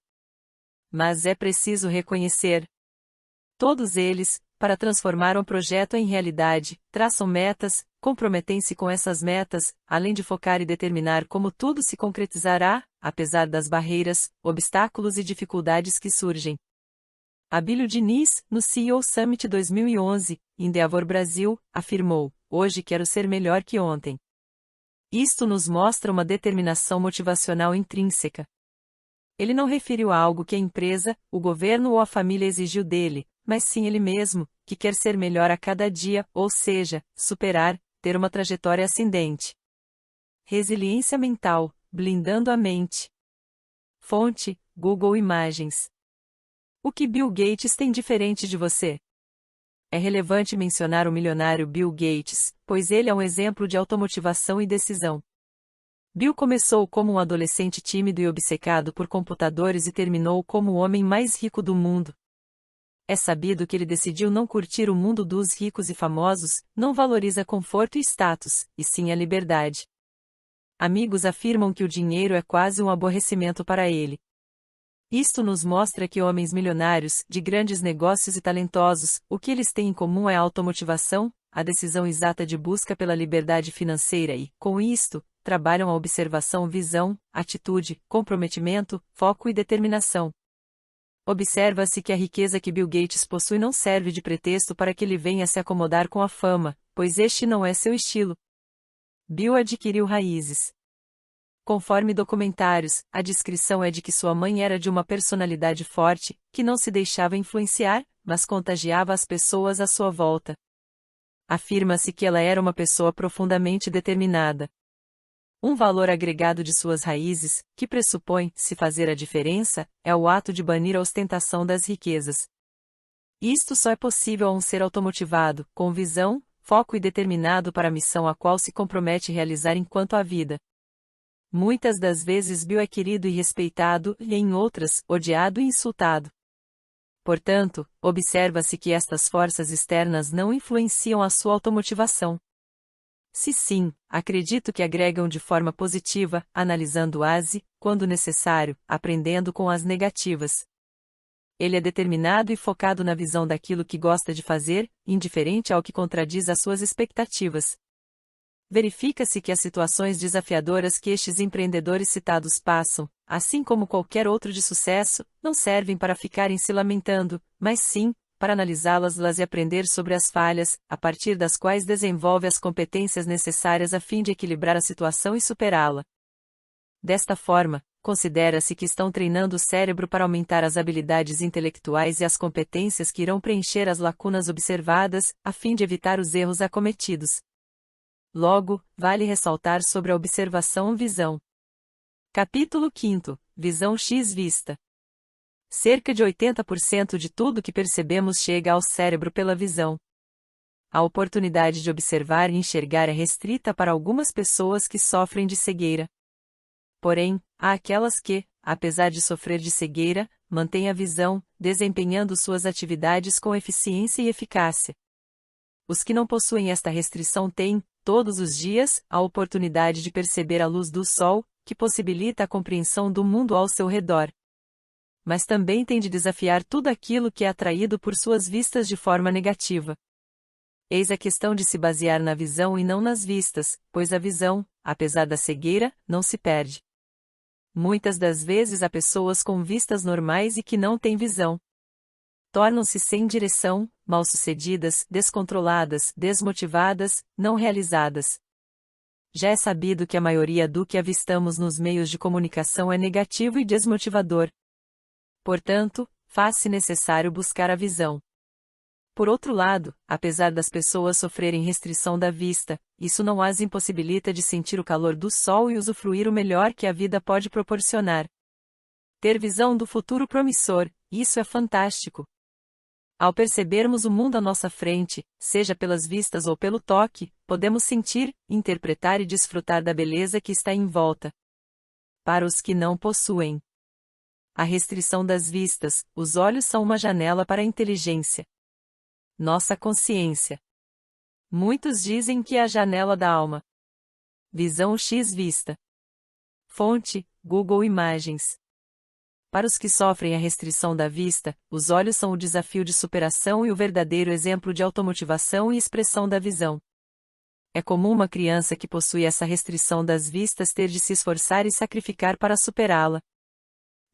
Speaker 2: Mas é preciso reconhecer: todos eles, para transformar um projeto em realidade, traçam metas, comprometem-se com essas metas, além de focar e determinar como tudo se concretizará, apesar das barreiras, obstáculos e dificuldades que surgem. Abílio Diniz, no CEO Summit 2011, Endeavor Brasil, afirmou: hoje quero ser melhor que ontem. Isto nos mostra uma determinação motivacional intrínseca. Ele não referiu a algo que a empresa, o governo ou a família exigiu dele, mas sim ele mesmo, que quer ser melhor a cada dia, ou seja, superar, ter uma trajetória ascendente. Resiliência mental, blindando a mente. Fonte: Google Imagens. O que Bill Gates tem diferente de você? É relevante mencionar o milionário Bill Gates, pois ele é um exemplo de automotivação e decisão. Bill começou como um adolescente tímido e obcecado por computadores e terminou como o homem mais rico do mundo. É sabido que ele decidiu não curtir o mundo dos ricos e famosos, não valoriza conforto e status, e sim a liberdade. Amigos afirmam que o dinheiro é quase um aborrecimento para ele. Isto nos mostra que homens milionários, de grandes negócios e talentosos, o que eles têm em comum é a automotivação, a decisão exata de busca pela liberdade financeira e, com isto, trabalham a observação, visão, atitude, comprometimento, foco e determinação. Observa-se que a riqueza que Bill Gates possui não serve de pretexto para que ele venha se acomodar com a fama, pois este não é seu estilo. Bill adquiriu raízes. Conforme documentários, a descrição é de que sua mãe era de uma personalidade forte, que não se deixava influenciar, mas contagiava as pessoas à sua volta. Afirma-se que ela era uma pessoa profundamente determinada. Um valor agregado de suas raízes, que pressupõe-se fazer a diferença, é o ato de banir a ostentação das riquezas. Isto só é possível a um ser automotivado, com visão, foco e determinado para a missão a qual se compromete realizar enquanto há vida. Muitas das vezes Bill é querido e respeitado, e em outras, odiado e insultado. Portanto, observa-se que estas forças externas não influenciam a sua automotivação. Se sim, acredito que agregam de forma positiva, analisando-as e, quando necessário, aprendendo com as negativas. Ele é determinado e focado na visão daquilo que gosta de fazer, indiferente ao que contradiz as suas expectativas. Verifica-se que as situações desafiadoras que estes empreendedores citados passam, assim como qualquer outro de sucesso, não servem para ficarem se lamentando, mas sim, para analisá-las e aprender sobre as falhas, a partir das quais desenvolve as competências necessárias a fim de equilibrar a situação e superá-la. Desta forma, considera-se que estão treinando o cérebro para aumentar as habilidades intelectuais e as competências que irão preencher as lacunas observadas, a fim de evitar os erros acometidos. Logo, vale ressaltar sobre a observação-visão. Capítulo 5. Visão X-vista. Cerca de 80% de tudo que percebemos chega ao cérebro pela visão. A oportunidade de observar e enxergar é restrita para algumas pessoas que sofrem de cegueira. Porém, há aquelas que, apesar de sofrer de cegueira, mantêm a visão, desempenhando suas atividades com eficiência e eficácia. Os que não possuem esta restrição têm, todos os dias, a oportunidade de perceber a luz do sol, que possibilita a compreensão do mundo ao seu redor. Mas também têm de desafiar tudo aquilo que é atraído por suas vistas de forma negativa. Eis a questão de se basear na visão e não nas vistas, pois a visão, apesar da cegueira, não se perde. Muitas das vezes há pessoas com vistas normais e que não têm visão. Tornam-se sem direção, mal-sucedidas, descontroladas, desmotivadas, não realizadas. Já é sabido que a maioria do que avistamos nos meios de comunicação é negativo e desmotivador. Portanto, faz-se necessário buscar a visão. Por outro lado, apesar das pessoas sofrerem restrição da vista, isso não as impossibilita de sentir o calor do sol e usufruir o melhor que a vida pode proporcionar. Ter visão do futuro promissor, isso é fantástico. Ao percebermos o mundo à nossa frente, seja pelas vistas ou pelo toque, podemos sentir, interpretar e desfrutar da beleza que está em volta. Para os que não possuem a restrição das vistas, os olhos são uma janela para a inteligência. Nossa consciência. Muitos dizem que é a janela da alma. Visão X-vista. Fonte: Google Imagens. Para os que sofrem a restrição da vista, os olhos são o desafio de superação e o verdadeiro exemplo de automotivação e expressão da visão. É comum uma criança que possui essa restrição das vistas ter de se esforçar e sacrificar para superá-la.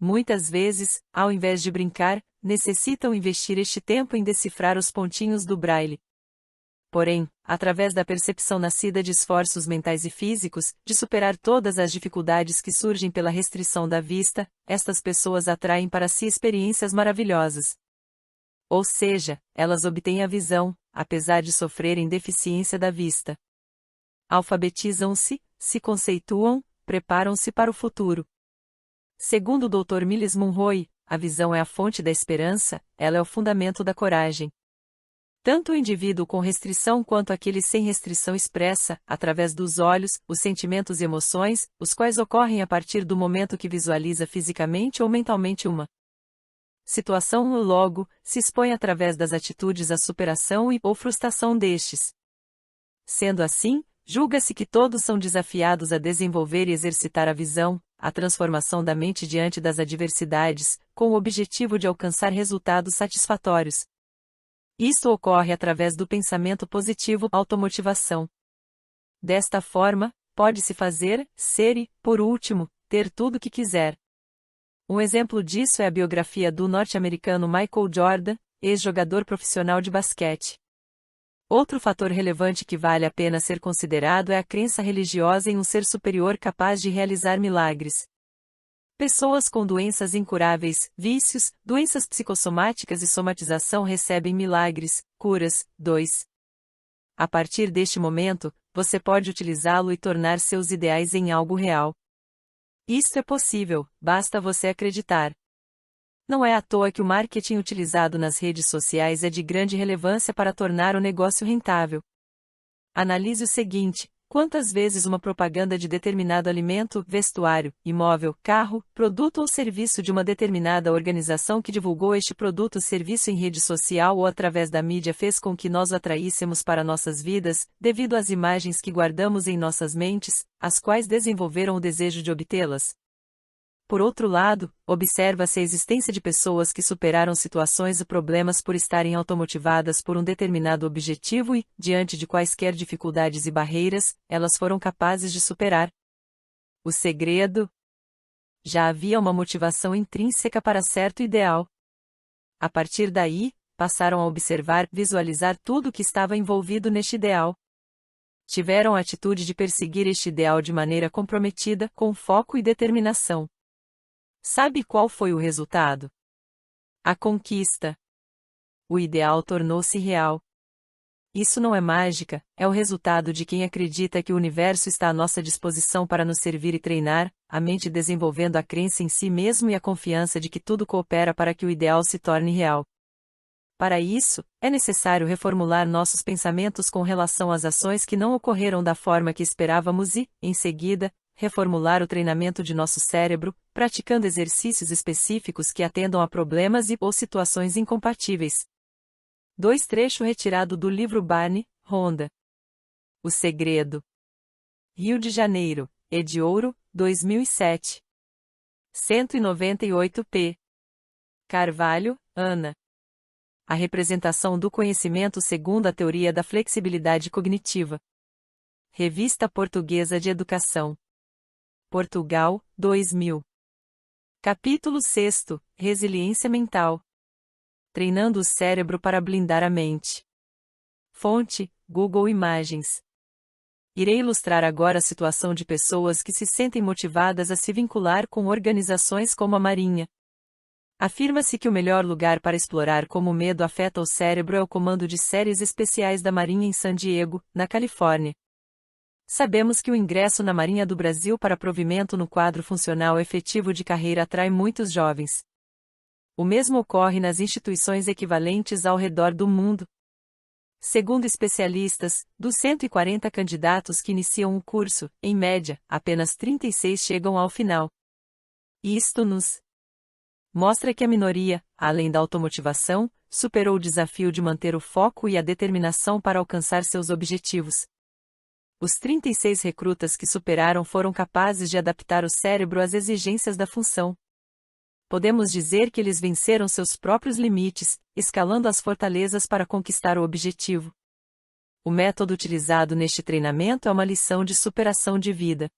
Speaker 2: Muitas vezes, ao invés de brincar, necessitam investir este tempo em decifrar os pontinhos do braille. Porém, através da percepção nascida de esforços mentais e físicos, de superar todas as dificuldades que surgem pela restrição da vista, estas pessoas atraem para si experiências maravilhosas. Ou seja, elas obtêm a visão, apesar de sofrerem deficiência da vista. Alfabetizam-se, se conceituam, preparam-se para o futuro. Segundo o Dr. Miles Monroe, a visão é a fonte da esperança, ela é o fundamento da coragem. Tanto o indivíduo com restrição quanto aquele sem restrição expressa, através dos olhos, os sentimentos e emoções, os quais ocorrem a partir do momento que visualiza fisicamente ou mentalmente uma situação ou logo, se expõe através das atitudes à superação e ou frustração destes. Sendo assim, julga-se que todos são desafiados a desenvolver e exercitar a visão, a transformação da mente diante das adversidades, com o objetivo de alcançar resultados satisfatórios. Isto ocorre através do pensamento positivo, automotivação. Desta forma, pode-se fazer, ser e, por último, ter tudo o que quiser. Um exemplo disso é a biografia do norte-americano Michael Jordan, ex-jogador profissional de basquete. Outro fator relevante que vale a pena ser considerado é a crença religiosa em um ser superior capaz de realizar milagres. Pessoas com doenças incuráveis, vícios, doenças psicossomáticas e somatização recebem milagres, curas. 2. A partir deste momento, você pode utilizá-lo e tornar seus ideais em algo real. Isto é possível, basta você acreditar. Não é à toa que o marketing utilizado nas redes sociais é de grande relevância para tornar o negócio rentável. Analise o seguinte: Quantas vezes uma propaganda de determinado alimento, vestuário, imóvel, carro, produto ou serviço de uma determinada organização que divulgou este produto ou serviço em rede social ou através da mídia fez com que nós o atraíssemos para nossas vidas, devido às imagens que guardamos em nossas mentes, as quais desenvolveram o desejo de obtê-las? Por outro lado, observa-se a existência de pessoas que superaram situações e problemas por estarem automotivadas por um determinado objetivo e, diante de quaisquer dificuldades e barreiras, elas foram capazes de superar. O segredo? Já havia uma motivação intrínseca para certo ideal. A partir daí, passaram a observar, visualizar tudo o que estava envolvido neste ideal. Tiveram a atitude de perseguir este ideal de maneira comprometida, com foco e determinação. Sabe qual foi o resultado? A conquista. O ideal tornou-se real. Isso não é mágica, é o resultado de quem acredita que o universo está à nossa disposição para nos servir e treinar, a mente desenvolvendo a crença em si mesmo e a confiança de que tudo coopera para que o ideal se torne real. Para isso, é necessário reformular nossos pensamentos com relação às ações que não ocorreram da forma que esperávamos e, em seguida, reformular o treinamento de nosso cérebro, praticando exercícios específicos que atendam a problemas e/ou situações incompatíveis. 2 trecho retirado do livro Barney, Rhonda. O Segredo. Rio de Janeiro, Ed Ouro, 2007. 198 p. Carvalho, Ana. A representação do conhecimento segundo a teoria da flexibilidade cognitiva. Revista Portuguesa de Educação. Portugal, 2000. Capítulo 6. Resiliência mental. Treinando o cérebro para blindar a mente. Fonte: Google Imagens. Irei ilustrar agora a situação de pessoas que se sentem motivadas a se vincular com organizações como a Marinha. Afirma-se que o melhor lugar para explorar como o medo afeta o cérebro é o comando de séries especiais da Marinha em San Diego, na Califórnia. Sabemos que o ingresso na Marinha do Brasil para provimento no quadro funcional efetivo de carreira atrai muitos jovens. O mesmo ocorre nas instituições equivalentes ao redor do mundo. Segundo especialistas, dos 140 candidatos que iniciam o curso, em média, apenas 36 chegam ao final. Isto nos mostra que a minoria, além da automotivação, superou o desafio de manter o foco e a determinação para alcançar seus objetivos. Os 36 recrutas que superaram foram capazes de adaptar o cérebro às exigências da função. Podemos dizer que eles venceram seus próprios limites, escalando as fortalezas para conquistar o objetivo. O método utilizado neste treinamento é uma lição de superação de vida.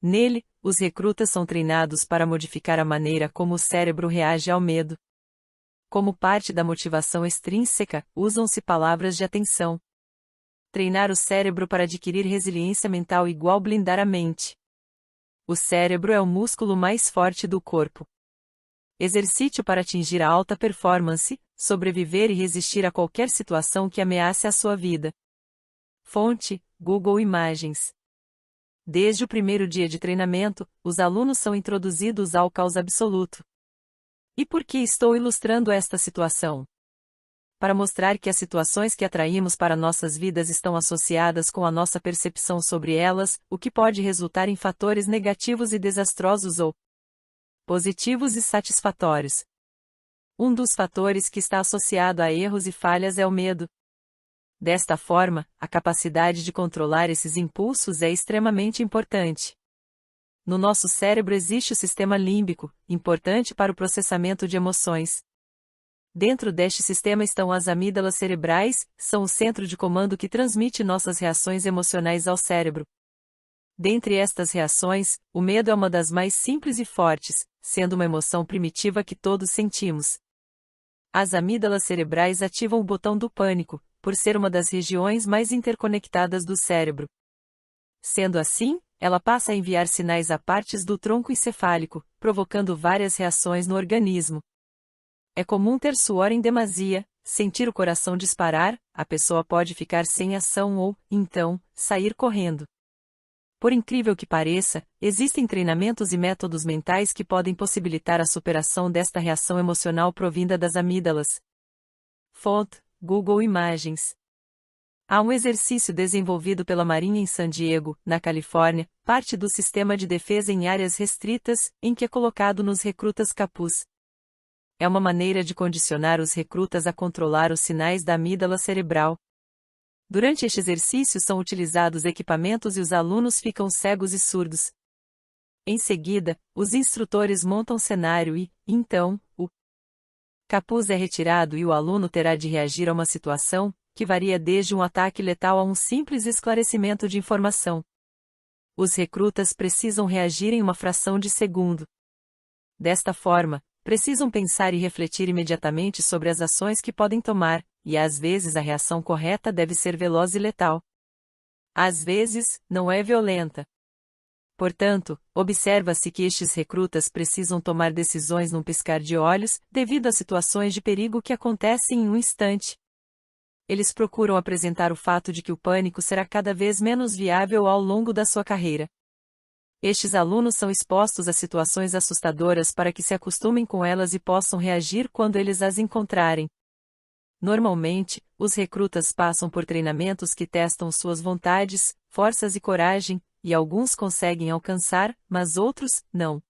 Speaker 2: Nele, os recrutas são treinados para modificar a maneira como o cérebro reage ao medo. Como parte da motivação extrínseca, usam-se palavras de atenção. Treinar o cérebro para adquirir resiliência mental igual blindar a mente. O cérebro é o músculo mais forte do corpo. Exercite-o para atingir a alta performance, sobreviver e resistir a qualquer situação que ameace a sua vida. Fonte: Google Imagens. Desde o primeiro dia de treinamento, os alunos são introduzidos ao caos absoluto. E por que estou ilustrando esta situação? Para mostrar que as situações que atraímos para nossas vidas estão associadas com a nossa percepção sobre elas, o que pode resultar em fatores negativos e desastrosos ou positivos e satisfatórios. Um dos fatores que está associado a erros e falhas é o medo. Desta forma, a capacidade de controlar esses impulsos é extremamente importante. No nosso cérebro existe o sistema límbico, importante para o processamento de emoções. Dentro deste sistema estão as amígdalas cerebrais, são o centro de comando que transmite nossas reações emocionais ao cérebro. Dentre estas reações, o medo é uma das mais simples e fortes, sendo uma emoção primitiva que todos sentimos. As amígdalas cerebrais ativam o botão do pânico, por ser uma das regiões mais interconectadas do cérebro. Sendo assim, ela passa a enviar sinais a partes do tronco encefálico, provocando várias reações no organismo. É comum ter suor em demasia, sentir o coração disparar, a pessoa pode ficar sem ação ou, então, sair correndo. Por incrível que pareça, existem treinamentos e métodos mentais que podem possibilitar a superação desta reação emocional provinda das amígdalas. Fonte: Google Imagens. Há um exercício desenvolvido pela Marinha em San Diego, na Califórnia, parte do sistema de defesa em áreas restritas, em que é colocado nos recrutas capuz. É uma maneira de condicionar os recrutas a controlar os sinais da amígdala cerebral. Durante este exercício são utilizados equipamentos e os alunos ficam cegos e surdos. Em seguida, os instrutores montam cenário e, então, o capuz é retirado e o aluno terá de reagir a uma situação, que varia desde um ataque letal a um simples esclarecimento de informação. Os recrutas precisam reagir em uma fração de segundo. Desta forma, precisam pensar e refletir imediatamente sobre as ações que podem tomar, e às vezes a reação correta deve ser veloz e letal. Às vezes, não é violenta. Portanto, observa-se que estes recrutas precisam tomar decisões num piscar de olhos, devido a situações de perigo que acontecem em um instante. Eles procuram apresentar o fato de que o pânico será cada vez menos viável ao longo da sua carreira. Estes alunos são expostos a situações assustadoras para que se acostumem com elas e possam reagir quando eles as encontrarem. Normalmente, os recrutas passam por treinamentos que testam suas vontades, forças e coragem, e alguns conseguem alcançar, mas outros, não.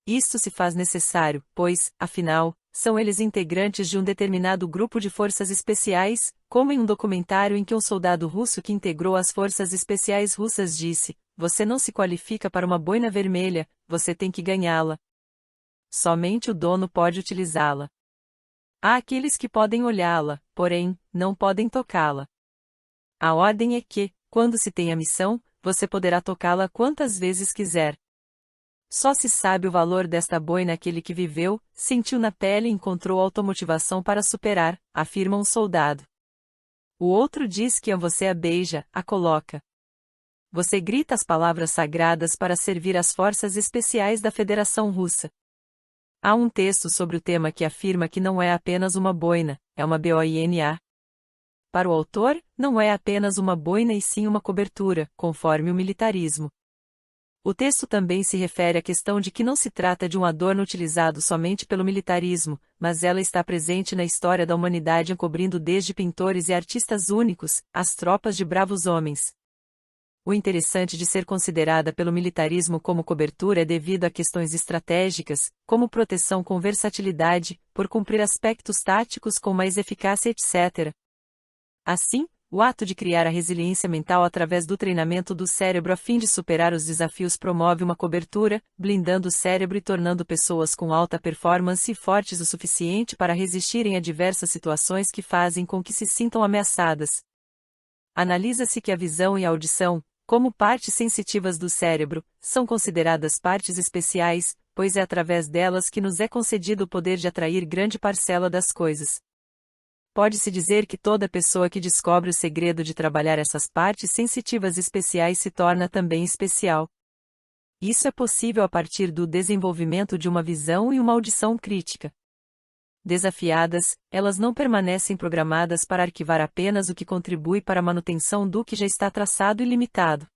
Speaker 2: Isto se faz necessário, pois, afinal, são eles integrantes de um determinado grupo de forças especiais, como em um documentário em que um soldado russo que integrou as forças especiais russas disse: "Você não se qualifica para uma boina vermelha, você tem que ganhá-la. Somente o dono pode utilizá-la. Há aqueles que podem olhá-la, porém, não podem tocá-la. A ordem é que, quando se tem a missão, você poderá tocá-la quantas vezes quiser. Só se sabe o valor desta boina aquele que viveu, sentiu na pele e encontrou automotivação para superar", afirma um soldado. O outro diz que você a beija, a coloca. Você grita as palavras sagradas para servir as forças especiais da Federação Russa. Há um texto sobre o tema que afirma que não é apenas uma boina, é uma boina. Para o autor, não é apenas uma boina e sim uma cobertura, conforme o militarismo. O texto também se refere à questão de que não se trata de um adorno utilizado somente pelo militarismo, mas ela está presente na história da humanidade encobrindo desde pintores e artistas únicos, as tropas de bravos homens. O interessante de ser considerada pelo militarismo como cobertura é devido a questões estratégicas, como proteção com versatilidade, por cumprir aspectos táticos com mais eficácia, etc. Assim, o ato de criar a resiliência mental através do treinamento do cérebro a fim de superar os desafios promove uma cobertura, blindando o cérebro e tornando pessoas com alta performance fortes o suficiente para resistirem a diversas situações que fazem com que se sintam ameaçadas. Analisa-se que a visão e a audição, como partes sensitivas do cérebro, são consideradas partes especiais, pois é através delas que nos é concedido o poder de atrair grande parcela das coisas. Pode-se dizer que toda pessoa que descobre o segredo de trabalhar essas partes sensitivas especiais se torna também especial. Isso é possível a partir do desenvolvimento de uma visão e uma audição crítica. Desafiadas, elas não permanecem programadas para arquivar apenas o que contribui para a manutenção do que já está traçado e limitado.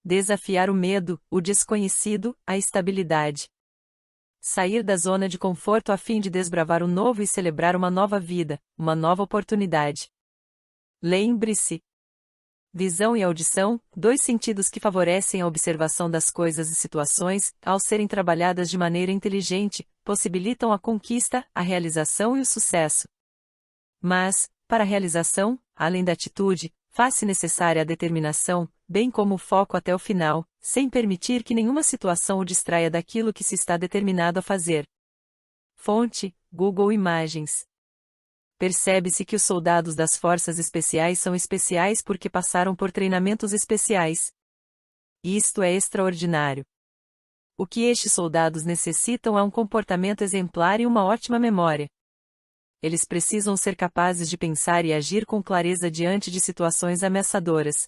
Speaker 2: Desafiar o medo, o desconhecido, a estabilidade. Sair da zona de conforto a fim de desbravar o novo e celebrar uma nova vida, uma nova oportunidade. Lembre-se. Visão e audição, dois sentidos que favorecem a observação das coisas e situações, ao serem trabalhadas de maneira inteligente, possibilitam a conquista, a realização e o sucesso. Mas, para a realização, além da atitude, faz-se necessária a determinação, bem como o foco até o final, sem permitir que nenhuma situação o distraia daquilo que se está determinado a fazer. Fonte: Google Imagens. Percebe-se que os soldados das forças especiais são especiais porque passaram por treinamentos especiais. Isto é extraordinário. O que estes soldados necessitam é um comportamento exemplar e uma ótima memória. Eles precisam ser capazes de pensar e agir com clareza diante de situações ameaçadoras.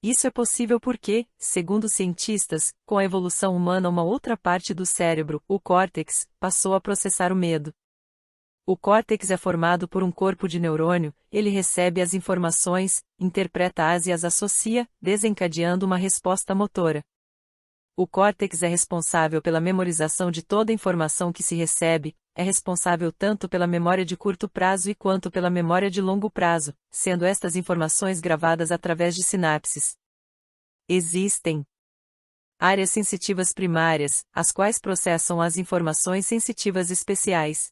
Speaker 2: Isso é possível porque, segundo cientistas, com a evolução humana uma outra parte do cérebro, o córtex, passou a processar o medo. O córtex é formado por um corpo de neurônio, ele recebe as informações, interpreta-as e as associa, desencadeando uma resposta motora. O córtex é responsável pela memorização de toda a informação que se recebe, é responsável tanto pela memória de curto prazo e quanto pela memória de longo prazo, sendo estas informações gravadas através de sinapses. Existem áreas sensitivas primárias, as quais processam as informações sensitivas especiais.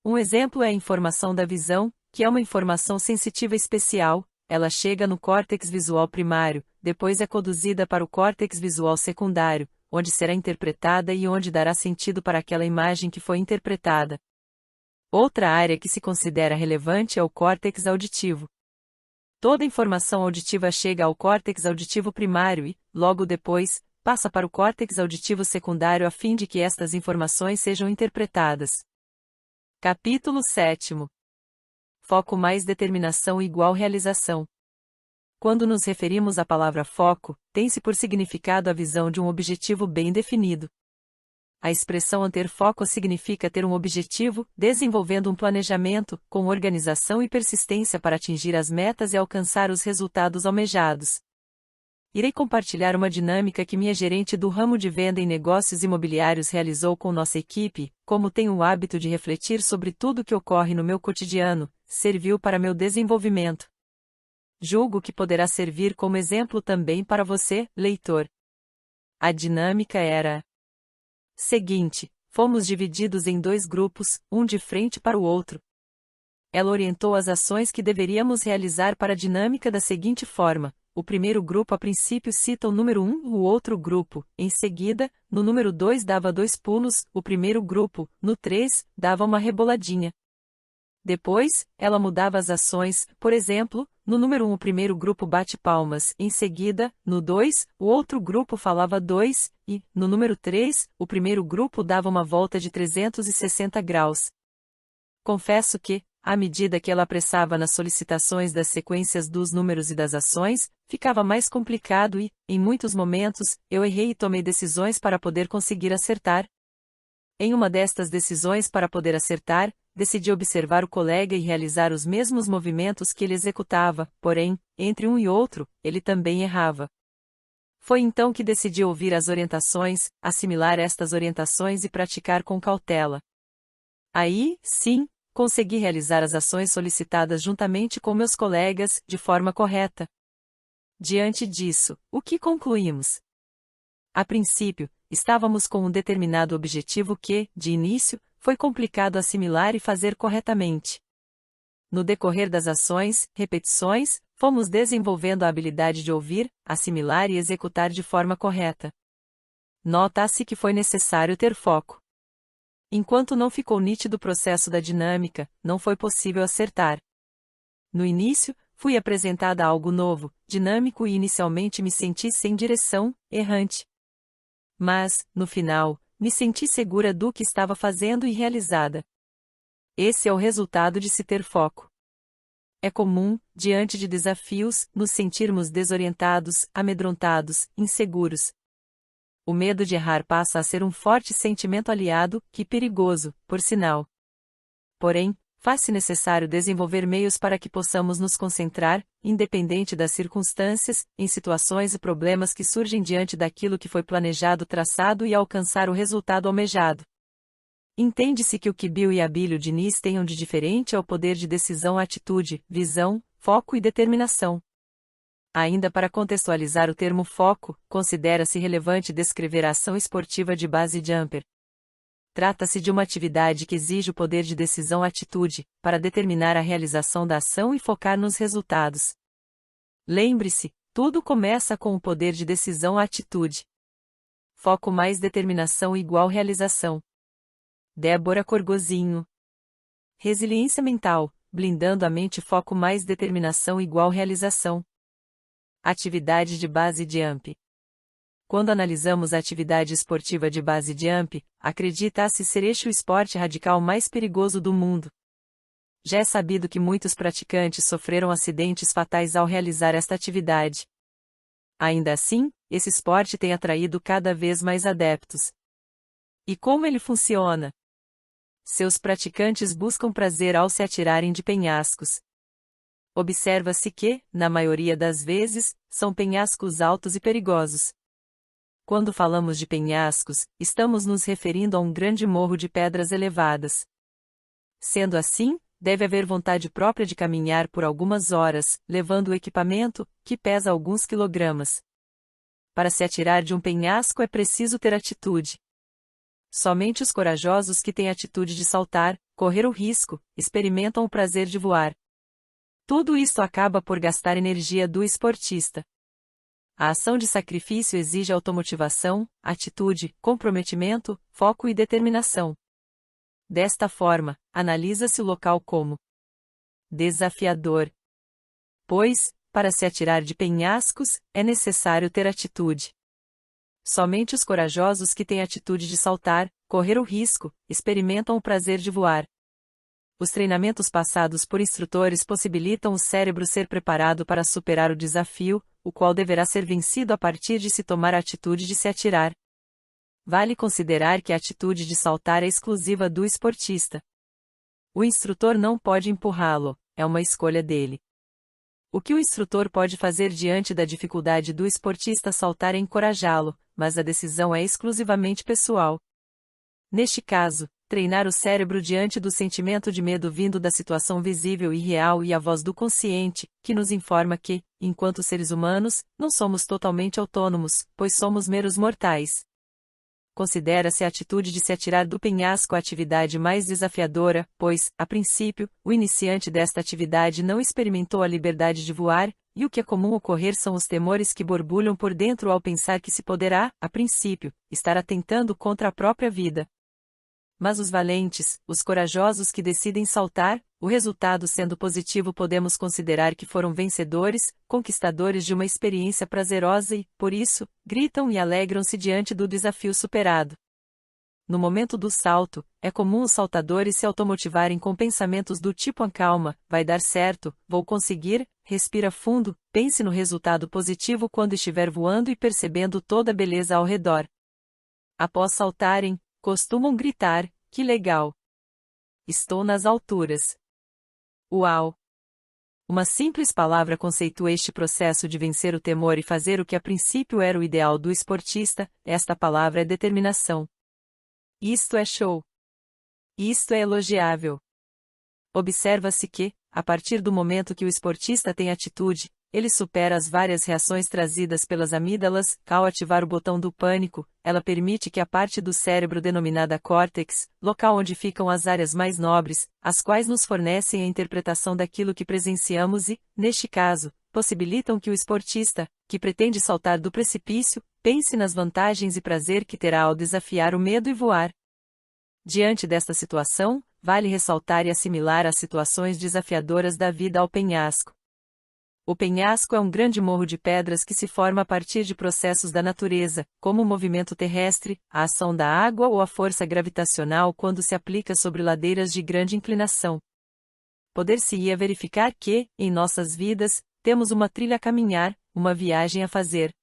Speaker 2: Um exemplo é a informação da visão, que é uma informação sensitiva especial. Ela chega no córtex visual primário, depois é conduzida para o córtex visual secundário, onde será interpretada e onde dará sentido para aquela imagem que foi interpretada. Outra área que se considera relevante é o córtex auditivo. Toda informação auditiva chega ao córtex auditivo primário e, logo depois, passa para o córtex auditivo secundário a fim de que estas informações sejam interpretadas. Capítulo 7. Foco mais determinação igual realização. Quando nos referimos à palavra foco, tem-se por significado a visão de um objetivo bem definido. A expressão ter foco significa ter um objetivo, desenvolvendo um planejamento, com organização e persistência para atingir as metas e alcançar os resultados almejados. Irei compartilhar uma dinâmica que minha gerente do ramo de venda em negócios imobiliários realizou com nossa equipe. Como tenho o hábito de refletir sobre tudo que ocorre no meu cotidiano, serviu para meu desenvolvimento. Julgo que poderá servir como exemplo também para você, leitor. A dinâmica era seguinte: fomos divididos em 2 grupos, um de frente para o outro. Ela orientou as ações que deveríamos realizar para a dinâmica da seguinte forma: o primeiro grupo a princípio cita o número 1, o outro grupo, em seguida, no número 2 dava 2 pulos, o primeiro grupo, no 3, dava uma reboladinha. Depois, ela mudava as ações, por exemplo, no número 1 o primeiro grupo bate palmas, em seguida, no 2, o outro grupo falava 2, e, no número 3, o primeiro grupo dava uma volta de 360 graus. Confesso que, à medida que ela apressava nas solicitações das sequências dos números e das ações, ficava mais complicado e, em muitos momentos, eu errei e tomei decisões para poder conseguir acertar. Em uma destas decisões para poder acertar, decidi observar o colega e realizar os mesmos movimentos que ele executava, porém, entre um e outro, ele também errava. Foi então que decidi ouvir as orientações, assimilar estas orientações e praticar com cautela. Aí, sim, consegui realizar as ações solicitadas juntamente com meus colegas, de forma correta. Diante disso, o que concluímos? A princípio, estávamos com um determinado objetivo que, de início, foi complicado assimilar e fazer corretamente. No decorrer das ações, repetições, fomos desenvolvendo a habilidade de ouvir, assimilar e executar de forma correta. Nota-se que foi necessário ter foco. Enquanto não ficou nítido o processo da dinâmica, não foi possível acertar. No início, fui apresentada a algo novo, dinâmico e inicialmente me senti sem direção, errante. Mas, no final, me senti segura do que estava fazendo e realizada. Esse é o resultado de se ter foco. É comum, diante de desafios, nos sentirmos desorientados, amedrontados, inseguros. O medo de errar passa a ser um forte sentimento aliado, que perigoso, por sinal. Porém, faz-se necessário desenvolver meios para que possamos nos concentrar, independente das circunstâncias, em situações e problemas que surgem diante daquilo que foi planejado, traçado e alcançar o resultado almejado. Entende-se que o que Bill e Abílio Diniz tenham de diferente é o poder de decisão, atitude, visão, foco e determinação. Ainda para contextualizar o termo foco, considera-se relevante descrever a ação esportiva de base jumper. Trata-se de uma atividade que exige o poder de decisão-atitude, para determinar a realização da ação e focar nos resultados. Lembre-se, tudo começa com o poder de decisão-atitude. Foco mais determinação igual realização. Débora Corgozinho. Resiliência mental, blindando a mente. Foco mais determinação igual realização. Atividade de base jump. Quando analisamos a atividade esportiva de base jump, acredita-se ser este o esporte radical mais perigoso do mundo. Já é sabido que muitos praticantes sofreram acidentes fatais ao realizar esta atividade. Ainda assim, esse esporte tem atraído cada vez mais adeptos. E como ele funciona? Seus praticantes buscam prazer ao se atirarem de penhascos. Observa-se que, na maioria das vezes, são penhascos altos e perigosos. Quando falamos de penhascos, estamos nos referindo a um grande morro de pedras elevadas. Sendo assim, deve haver vontade própria de caminhar por algumas horas, levando o equipamento, que pesa alguns quilogramas. Para se atirar de um penhasco é preciso ter atitude. Somente os corajosos que têm atitude de saltar, correr o risco, experimentam o prazer de voar. Tudo isto acaba por gastar energia do esportista. A ação de sacrifício exige automotivação, atitude, comprometimento, foco e determinação. Desta forma, analisa-se o local como desafiador. Pois, para se atirar de penhascos, é necessário ter atitude. Somente os corajosos que têm atitude de saltar, correr o risco, experimentam o prazer de voar. Os treinamentos passados por instrutores possibilitam o cérebro ser preparado para superar o desafio, o qual deverá ser vencido a partir de se tomar a atitude de se atirar. Vale considerar que a atitude de saltar é exclusiva do esportista. O instrutor não pode empurrá-lo, é uma escolha dele. O que o instrutor pode fazer diante da dificuldade do esportista saltar é encorajá-lo, mas a decisão é exclusivamente pessoal. Neste caso, treinar o cérebro diante do sentimento de medo vindo da situação visível e real e a voz do consciente, que nos informa que, enquanto seres humanos, não somos totalmente autônomos, pois somos meros mortais. Considera-se a atitude de se atirar do penhasco a atividade mais desafiadora, pois, a princípio, o iniciante desta atividade não experimentou a liberdade de voar, e o que é comum ocorrer são os temores que borbulham por dentro ao pensar que se poderá, a princípio, estar atentando contra a própria vida. Mas os valentes, os corajosos que decidem saltar, o resultado sendo positivo, podemos considerar que foram vencedores, conquistadores de uma experiência prazerosa e, por isso, gritam e alegram-se diante do desafio superado. No momento do salto, é comum os saltadores se automotivarem com pensamentos do tipo acalma, vai dar certo, vou conseguir, respira fundo, pense no resultado positivo quando estiver voando e percebendo toda a beleza ao redor. Após saltarem, costumam gritar, que legal! Estou nas alturas. Uau! Uma simples palavra conceitua este processo de vencer o temor e fazer o que a princípio era o ideal do esportista, esta palavra é determinação. Isto é show. Isto é elogiável. Observa-se que, a partir do momento que o esportista tem atitude, ele supera as várias reações trazidas pelas amígdalas. Ao ativar o botão do pânico, ela permite que a parte do cérebro denominada córtex, local onde ficam as áreas mais nobres, as quais nos fornecem a interpretação daquilo que presenciamos e, neste caso, possibilitam que o esportista, que pretende saltar do precipício, pense nas vantagens e prazer que terá ao desafiar o medo e voar. Diante desta situação, vale ressaltar e assimilar as situações desafiadoras da vida ao penhasco. O penhasco é um grande morro de pedras que se forma a partir de processos da natureza, como o movimento terrestre, a ação da água ou a força gravitacional quando se aplica sobre ladeiras de grande inclinação. Poder-se-ia verificar que, em nossas vidas, temos uma trilha a caminhar, uma viagem a fazer.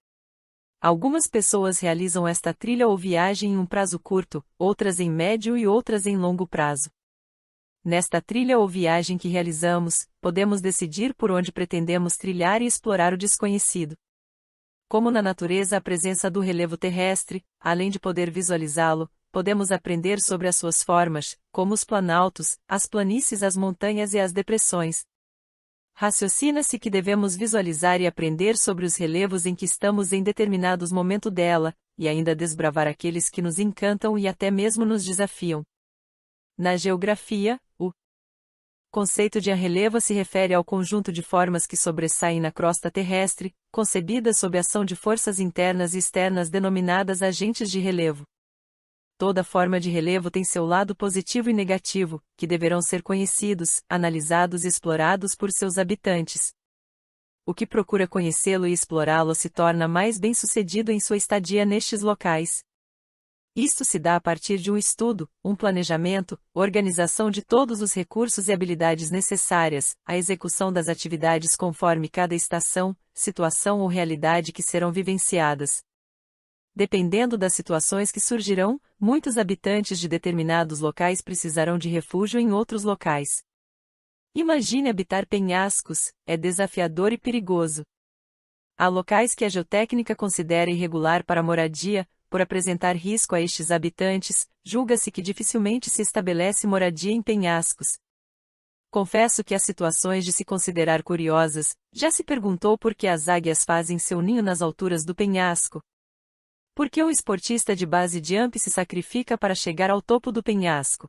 Speaker 2: Algumas pessoas realizam esta trilha ou viagem em um prazo curto, outras em médio e outras em longo prazo. Nesta trilha ou viagem que realizamos, podemos decidir por onde pretendemos trilhar e explorar o desconhecido. Como na natureza a presença do relevo terrestre, além de poder visualizá-lo, podemos aprender sobre as suas formas, como os planaltos, as planícies, as montanhas e as depressões. Raciocina-se que devemos visualizar e aprender sobre os relevos em que estamos em determinados momentos dela, e ainda desbravar aqueles que nos encantam e até mesmo nos desafiam. Na geografia, o conceito de relevo se refere ao conjunto de formas que sobressaem na crosta terrestre, concebidas sob a ação de forças internas e externas denominadas agentes de relevo. Toda forma de relevo tem seu lado positivo e negativo, que deverão ser conhecidos, analisados e explorados por seus habitantes. O que procura conhecê-lo e explorá-lo se torna mais bem-sucedido em sua estadia nestes locais. Isto se dá a partir de um estudo, um planejamento, organização de todos os recursos e habilidades necessárias, a execução das atividades conforme cada estação, situação ou realidade que serão vivenciadas. Dependendo das situações que surgirão, muitos habitantes de determinados locais precisarão de refúgio em outros locais. Imagine habitar penhascos, é desafiador e perigoso. Há locais que a geotécnica considera irregular para a moradia, por apresentar risco a estes habitantes, julga-se que dificilmente se estabelece moradia em penhascos. Confesso que há situações de se considerar curiosas. Já se perguntou por que as águias fazem seu ninho nas alturas do penhasco? Por que um esportista de base jump se sacrifica para chegar ao topo do penhasco?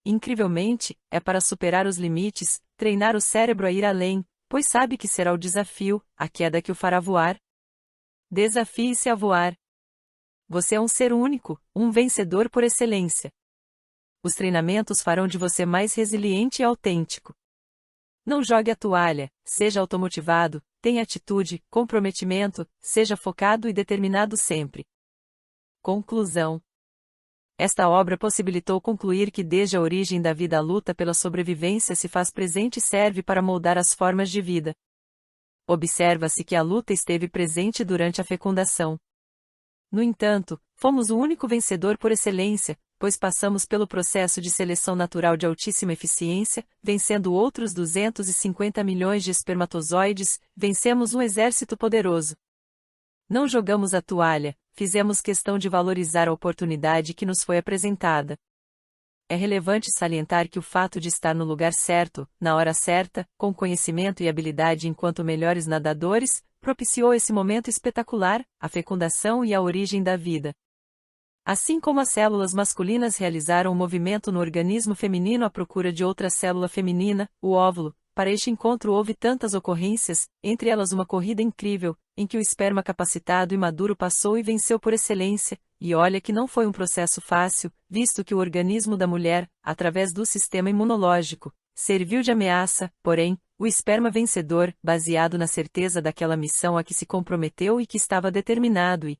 Speaker 2: Incrivelmente, é para superar os limites, treinar o cérebro a ir além, pois sabe que será o desafio, a queda que o fará voar. Desafie-se a voar. Você é um ser único, um vencedor por excelência. Os treinamentos farão de você mais resiliente e autêntico. Não jogue a toalha, seja automotivado, tenha atitude, comprometimento, seja focado e determinado sempre. Conclusão. Esta obra possibilitou concluir que desde a origem da vida a luta pela sobrevivência se faz presente e serve para moldar as formas de vida. Observa-se que a luta esteve presente durante a fecundação. No entanto, fomos o único vencedor por excelência, pois passamos pelo processo de seleção natural de altíssima eficiência, vencendo outros 250 milhões de espermatozoides, vencemos um exército poderoso. Não jogamos a toalha, fizemos questão de valorizar a oportunidade que nos foi apresentada. É relevante salientar que o fato de estar no lugar certo, na hora certa, com conhecimento e habilidade enquanto melhores nadadores, propiciou esse momento espetacular, a fecundação e a origem da vida. Assim como as células masculinas realizaram um movimento no organismo feminino à procura de outra célula feminina, o óvulo, para este encontro houve tantas ocorrências, entre elas uma corrida incrível, em que o esperma capacitado e maduro passou e venceu por excelência, e olha que não foi um processo fácil, visto que o organismo da mulher, através do sistema imunológico, serviu de ameaça, porém, o esperma vencedor, baseado na certeza daquela missão a que se comprometeu e que estava determinado e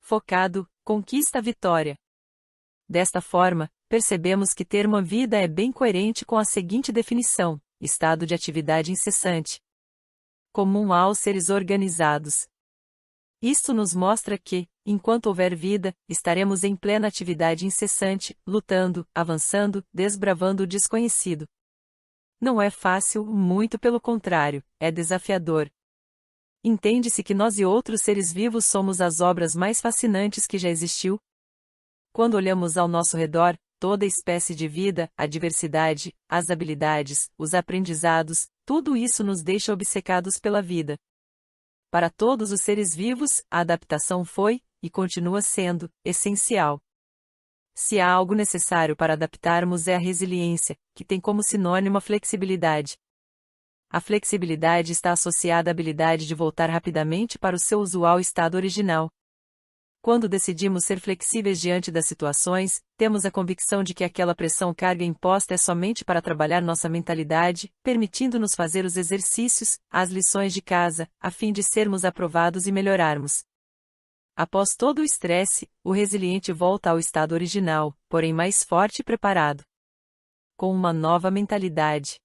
Speaker 2: focado, conquista a vitória. Desta forma, percebemos que ter uma vida é bem coerente com a seguinte definição: estado de atividade incessante, comum aos seres organizados. Isto nos mostra que, enquanto houver vida, estaremos em plena atividade incessante, lutando, avançando, desbravando o desconhecido. Não é fácil, muito pelo contrário, é desafiador. Entende-se que nós e outros seres vivos somos as obras mais fascinantes que já existiu? Quando olhamos ao nosso redor, toda espécie de vida, a diversidade, as habilidades, os aprendizados, tudo isso nos deixa obcecados pela vida. Para todos os seres vivos, a adaptação foi, e continua sendo, essencial. Se há algo necessário para adaptarmos é a resiliência, que tem como sinônimo a flexibilidade. A flexibilidade está associada à habilidade de voltar rapidamente para o seu usual estado original. Quando decidimos ser flexíveis diante das situações, temos a convicção de que aquela pressão-carga imposta é somente para trabalhar nossa mentalidade, permitindo-nos fazer os exercícios, as lições de casa, a fim de sermos aprovados e melhorarmos. Após todo o estresse, o resiliente volta ao estado original, porém mais forte e preparado. Com uma nova mentalidade.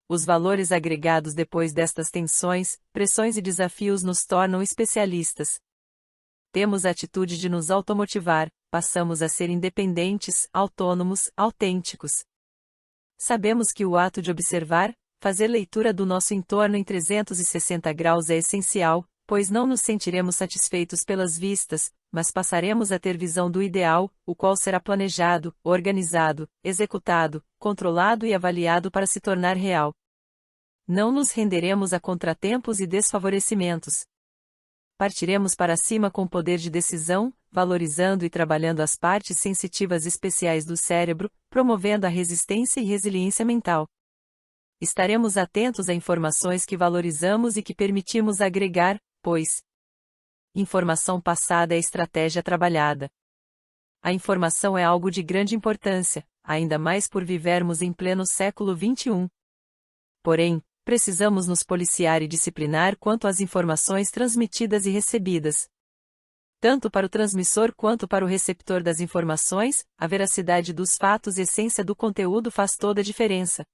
Speaker 2: Os valores agregados depois destas tensões, pressões e desafios nos tornam especialistas. Temos a atitude de nos automotivar, passamos a ser independentes, autônomos, autênticos. Sabemos que o ato de observar, fazer leitura do nosso entorno em 360 graus é essencial, pois não nos sentiremos satisfeitos pelas vistas, mas passaremos a ter visão do ideal, o qual será planejado, organizado, executado, controlado e avaliado para se tornar real. Não nos renderemos a contratempos e desfavorecimentos. Partiremos para cima com poder de decisão, valorizando e trabalhando as partes sensitivas especiais do cérebro, promovendo a resistência e resiliência mental. Estaremos atentos a informações que valorizamos e que permitimos agregar, pois informação passada é estratégia trabalhada. A informação é algo de grande importância, ainda mais por vivermos em pleno século XXI. Porém, precisamos nos policiar e disciplinar quanto às informações transmitidas e recebidas. Tanto para o transmissor quanto para o receptor das informações, a veracidade dos fatos e essência do conteúdo faz toda a diferença.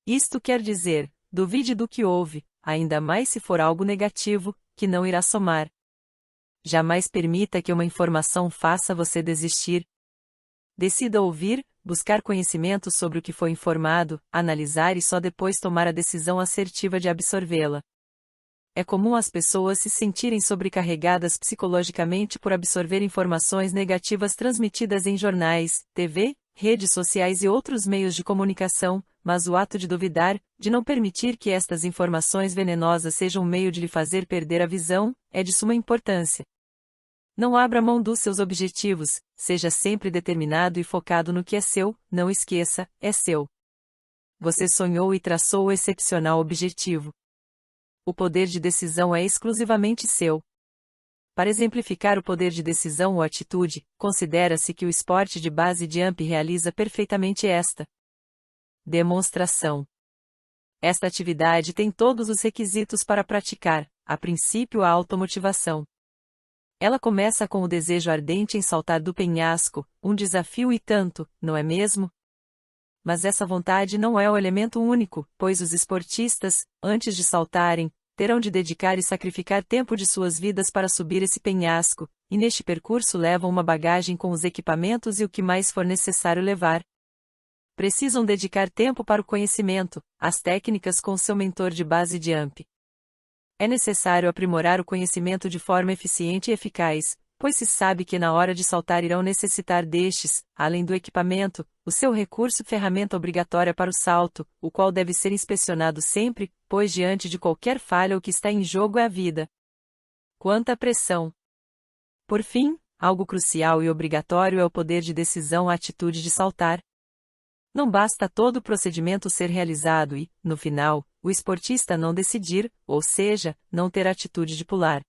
Speaker 2: Isto quer dizer, duvide do que ouve, ainda mais se for algo negativo, que não irá somar. Jamais permita que uma informação faça você desistir. Decida ouvir, buscar conhecimento sobre o que foi informado, analisar e só depois tomar a decisão assertiva de absorvê-la. É comum as pessoas se sentirem sobrecarregadas psicologicamente por absorver informações negativas transmitidas em jornais, TV, redes sociais e outros meios de comunicação, mas o ato de duvidar, de não permitir que estas informações venenosas sejam um meio de lhe fazer perder a visão, é de suma importância. Não abra mão dos seus objetivos, seja sempre determinado e focado no que é seu, não esqueça, é seu. Você sonhou e traçou o excepcional objetivo. O poder de decisão é exclusivamente seu. Para exemplificar o poder de decisão ou atitude, considera-se que o esporte de base jump realiza perfeitamente esta demonstração. Esta atividade tem todos os requisitos para praticar, a princípio a automotivação. Ela começa com o desejo ardente em saltar do penhasco, um desafio e tanto, não é mesmo? Mas essa vontade não é o elemento único, pois os esportistas, antes de saltarem, terão de dedicar e sacrificar tempo de suas vidas para subir esse penhasco, e neste percurso levam uma bagagem com os equipamentos e o que mais for necessário levar. Precisam dedicar tempo para o conhecimento, as técnicas com seu mentor de base jump. É necessário aprimorar o conhecimento de forma eficiente e eficaz, pois se sabe que na hora de saltar irão necessitar destes, além do equipamento, o seu recurso ferramenta obrigatória para o salto, o qual deve ser inspecionado sempre, pois diante de qualquer falha o que está em jogo é a vida. Quanta pressão! Por fim, algo crucial e obrigatório é o poder de decisão, a atitude de saltar. Não basta todo o procedimento ser realizado e, no final, o esportista não decidir, ou seja, não ter atitude de pular.